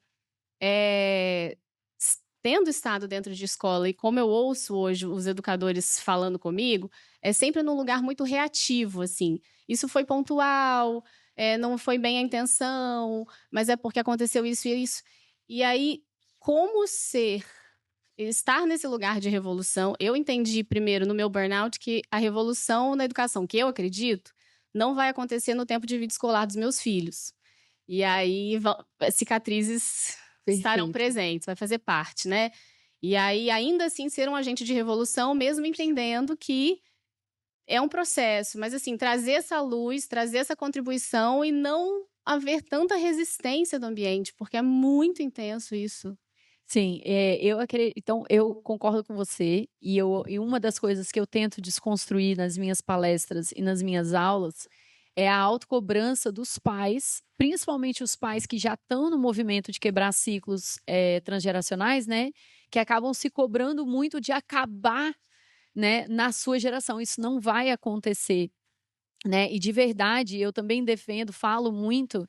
tendo estado dentro de escola e como eu ouço hoje os educadores falando comigo, é sempre num lugar muito reativo, assim. Isso foi pontual, não foi bem a intenção, mas é porque aconteceu isso e isso. E aí, como estar nesse lugar de revolução, eu entendi primeiro no meu burnout que a revolução na educação, que eu acredito, não vai acontecer no tempo de vida escolar dos meus filhos. E aí, cicatrizes estarão presentes, vai fazer parte, né? E aí, ainda assim, ser um agente de revolução, mesmo entendendo que é um processo, mas assim, trazer essa luz, trazer essa contribuição e não haver tanta resistência do ambiente, porque é muito intenso isso. Sim, eu acredito, então eu concordo com você e uma das coisas que eu tento desconstruir nas minhas palestras e nas minhas aulas é a autocobrança dos pais, principalmente os pais que já estão no movimento de quebrar ciclos transgeracionais, né? Que acabam se cobrando muito de acabar, né, na sua geração. Isso não vai acontecer, né? E de verdade, eu também falo muito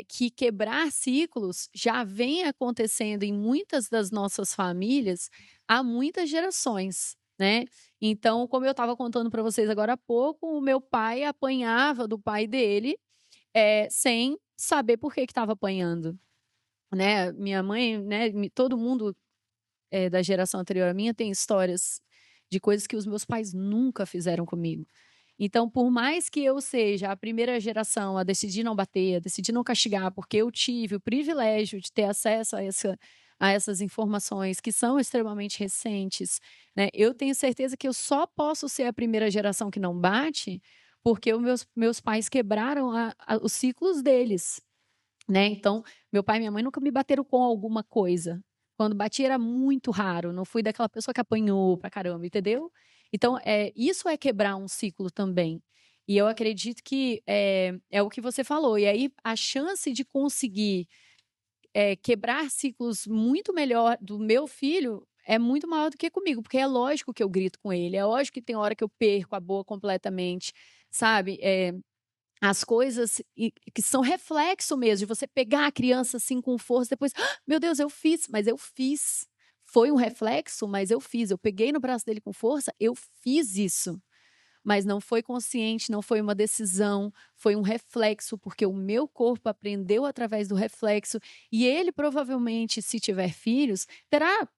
que quebrar ciclos já vem acontecendo em muitas das nossas famílias há muitas gerações, né? Então, como eu estava contando para vocês agora há pouco, o meu pai apanhava do pai dele sem saber por que estava apanhando, né? Minha mãe, né? Todo mundo da geração anterior à minha tem histórias de coisas que os meus pais nunca fizeram comigo. Então, por mais que eu seja a primeira geração a decidir não bater, a decidir não castigar, porque eu tive o privilégio de ter acesso a essas informações que são extremamente recentes, né? Eu tenho certeza que eu só posso ser a primeira geração que não bate porque os meus pais quebraram os ciclos deles, né? Então, meu pai e minha mãe nunca me bateram com alguma coisa. Quando bati era muito raro, não fui daquela pessoa que apanhou pra caramba, entendeu? Então, isso é quebrar um ciclo também. E eu acredito que é o que você falou. E aí, a chance de conseguir quebrar ciclos muito melhor do meu filho é muito maior do que comigo, porque é lógico que eu grito com ele, é lógico que tem hora que eu perco a boa completamente, sabe? As coisas que são reflexo mesmo, de você pegar a criança assim com força, depois, meu Deus, eu fiz, mas eu fiz. Foi um reflexo, mas eu fiz. Eu peguei no braço dele com força, eu fiz isso. Mas não foi consciente, não foi uma decisão, foi um reflexo, porque o meu corpo aprendeu através do reflexo. E ele provavelmente, se tiver filhos, terá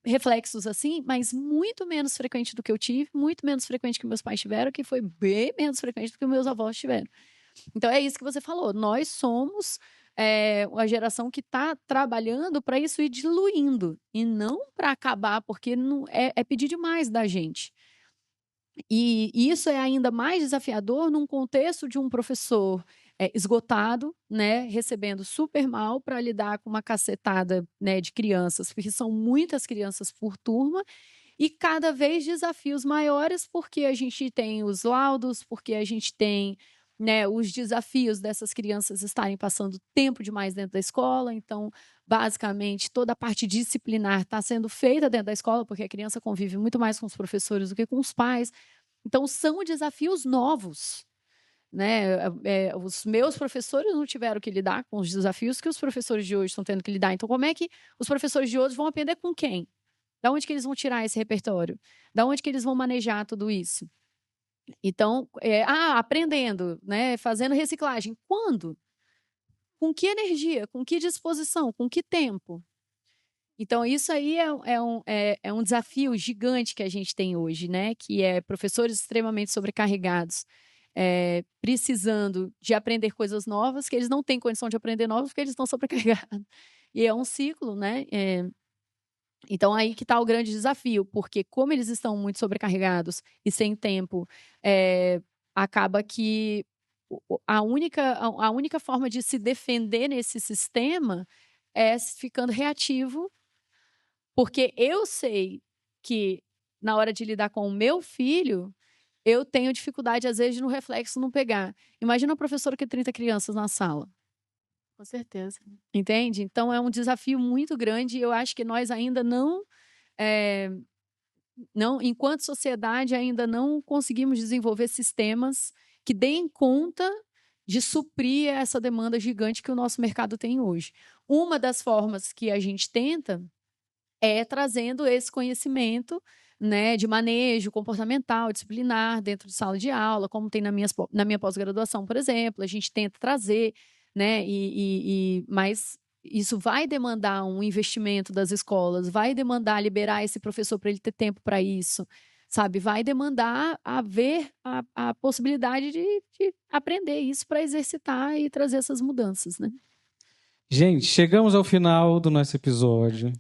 reflexos assim, mas muito menos frequente do que eu tive, muito menos frequente que meus pais tiveram, que foi bem menos frequente do que meus avós tiveram. Então é isso que você falou. Nós somos uma geração que está trabalhando para isso ir diluindo e não para acabar, porque não, é pedir demais da gente. E isso é ainda mais desafiador num contexto de um professor esgotado, né, recebendo super mal para lidar com uma cacetada, né, de crianças, porque são muitas crianças por turma e cada vez desafios maiores, porque a gente tem os laudos, porque a gente tem, né, os desafios dessas crianças estarem passando tempo demais dentro da escola. Então, basicamente, toda a parte disciplinar está sendo feita dentro da escola, porque a criança convive muito mais com os professores do que com os pais. Então, são desafios novos, né? Os meus professores não tiveram que lidar com os desafios que os professores de hoje estão tendo que lidar. Então, como é que os professores de hoje vão aprender com quem? Da onde que eles vão tirar esse repertório? Da onde que eles vão manejar tudo isso? Então, aprendendo, né? Fazendo reciclagem. Quando? Com que energia? Com que disposição? Com que tempo? Então, isso aí é um desafio gigante que a gente tem hoje, né? Que é professores extremamente sobrecarregados, precisando de aprender coisas novas, que eles não têm condição de aprender novas porque eles estão sobrecarregados. E é um ciclo, né? Então, aí que está o grande desafio, porque como eles estão muito sobrecarregados e sem tempo, acaba que a única forma de se defender nesse sistema é ficando reativo, porque eu sei que na hora de lidar com o meu filho, eu tenho dificuldade, às vezes, no reflexo não pegar. Imagina uma professora que tem 30 crianças na sala. Com certeza. Entende? Então, é um desafio muito grande e eu acho que nós ainda não, enquanto sociedade, ainda não conseguimos desenvolver sistemas que deem conta de suprir essa demanda gigante que o nosso mercado tem hoje. Uma das formas que a gente tenta é trazendo esse conhecimento, né, de manejo comportamental, disciplinar dentro de sala de aula, como tem na minha pós-graduação, por exemplo. A gente tenta trazer, né, mas isso vai demandar um investimento das escolas, vai demandar liberar esse professor para ele ter tempo para isso, sabe? Vai demandar haver a possibilidade de aprender isso para exercitar e trazer essas mudanças, né? Gente, chegamos ao final do nosso episódio.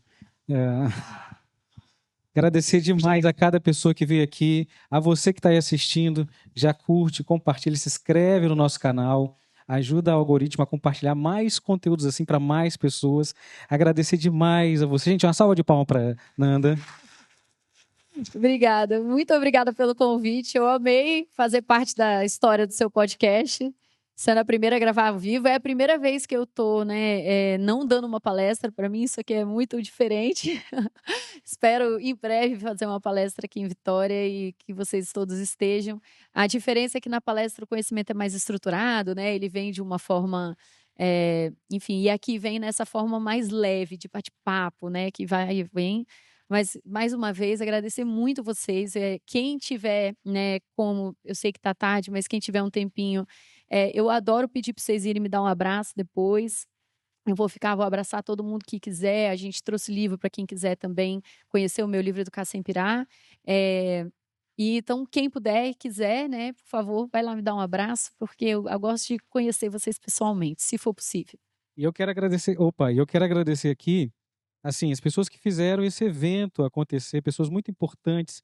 Agradecer demais a cada pessoa que veio aqui, a você que está aí assistindo, já curte, compartilha, se inscreve no nosso canal, ajuda o algoritmo a compartilhar mais conteúdos assim para mais pessoas. Agradecer demais a você. Gente, uma salva de palmas para Nanda. Obrigada, muito obrigada pelo convite. Eu amei fazer parte da história do seu podcast. Sendo a primeira a gravar ao vivo, é a primeira vez que eu estou, né, não dando uma palestra. Para mim, isso aqui é muito diferente. Espero em breve fazer uma palestra aqui em Vitória e que vocês todos estejam. A diferença é que na palestra o conhecimento é mais estruturado, né? Ele vem de uma forma, enfim, e aqui vem nessa forma mais leve de bate-papo, né? Que vai e vem. Mas, mais uma vez, agradecer muito vocês. Quem tiver, né, como eu sei que está tarde, mas quem tiver um tempinho, eu adoro pedir para vocês irem me dar um abraço depois. Eu vou abraçar todo mundo que quiser. A gente trouxe livro para quem quiser também conhecer o meu livro Educar Sem Pirar. E então, quem puder e quiser, né, por favor, vai lá me dar um abraço, porque eu gosto de conhecer vocês pessoalmente, se for possível. E eu quero agradecer aqui, assim, as pessoas que fizeram esse evento acontecer, pessoas muito importantes.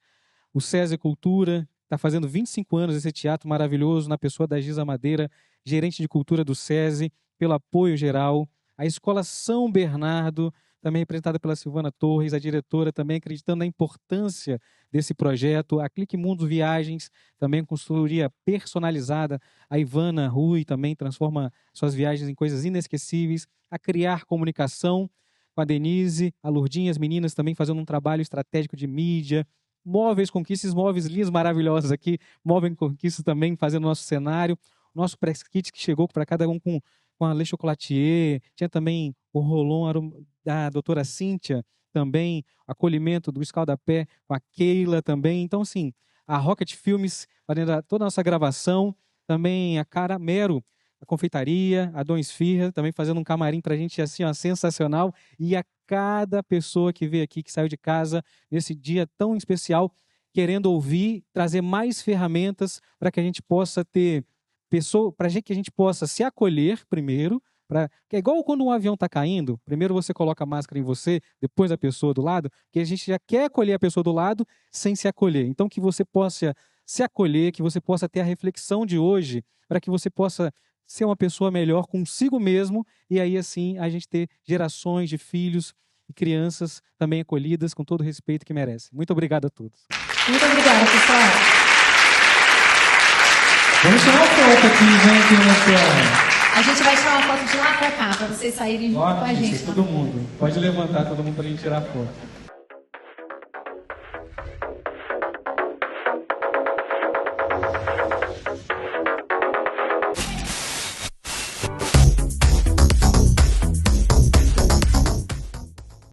O SESI Cultura está fazendo 25 anos esse teatro maravilhoso, na pessoa da Giza Madeira, gerente de cultura do SESI, pelo apoio geral. A Escola São Bernardo, também representada pela Silvana Torres, a diretora também acreditando na importância desse projeto. A Clique Mundo Viagens, também consultoria personalizada. A Ivana Rui também transforma suas viagens em coisas inesquecíveis. A Criar Comunicação, com a Denise, a Lourdinha, as meninas também fazendo um trabalho estratégico de mídia. Móveis Conquistas, móveis lindos, maravilhosos aqui. Móveis Conquistas também fazendo o nosso cenário. O nosso press kit que chegou para cada um com a Le Chocolatier. Tinha também o Rolon da doutora Cíntia, também acolhimento do Escaldapé com a Keila também. Então, assim, a Rocket Filmes fazendo toda a nossa gravação. Também a Caramero, a confeitaria, a Dom Esfirra, também fazendo um camarim para a gente, assim, ó, sensacional. E a cada pessoa que veio aqui, que saiu de casa nesse dia tão especial, querendo ouvir, trazer mais ferramentas para que a gente possa ter para que a gente possa se acolher primeiro, que é igual quando um avião está caindo, primeiro você coloca a máscara em você, depois a pessoa do lado, que a gente já quer acolher a pessoa do lado sem se acolher. Então que você possa se acolher, que você possa ter a reflexão de hoje, para que você possa ser uma pessoa melhor consigo mesmo, e aí assim a gente ter gerações de filhos e crianças também acolhidas com todo o respeito que merecem. Muito obrigado a todos. Muito obrigada, pessoal. Vamos tirar uma foto aqui, gente. A gente vai tirar uma foto de lá pra cá, pra vocês saírem junto com a gente. Todo mundo. Pode levantar todo mundo pra gente tirar a foto.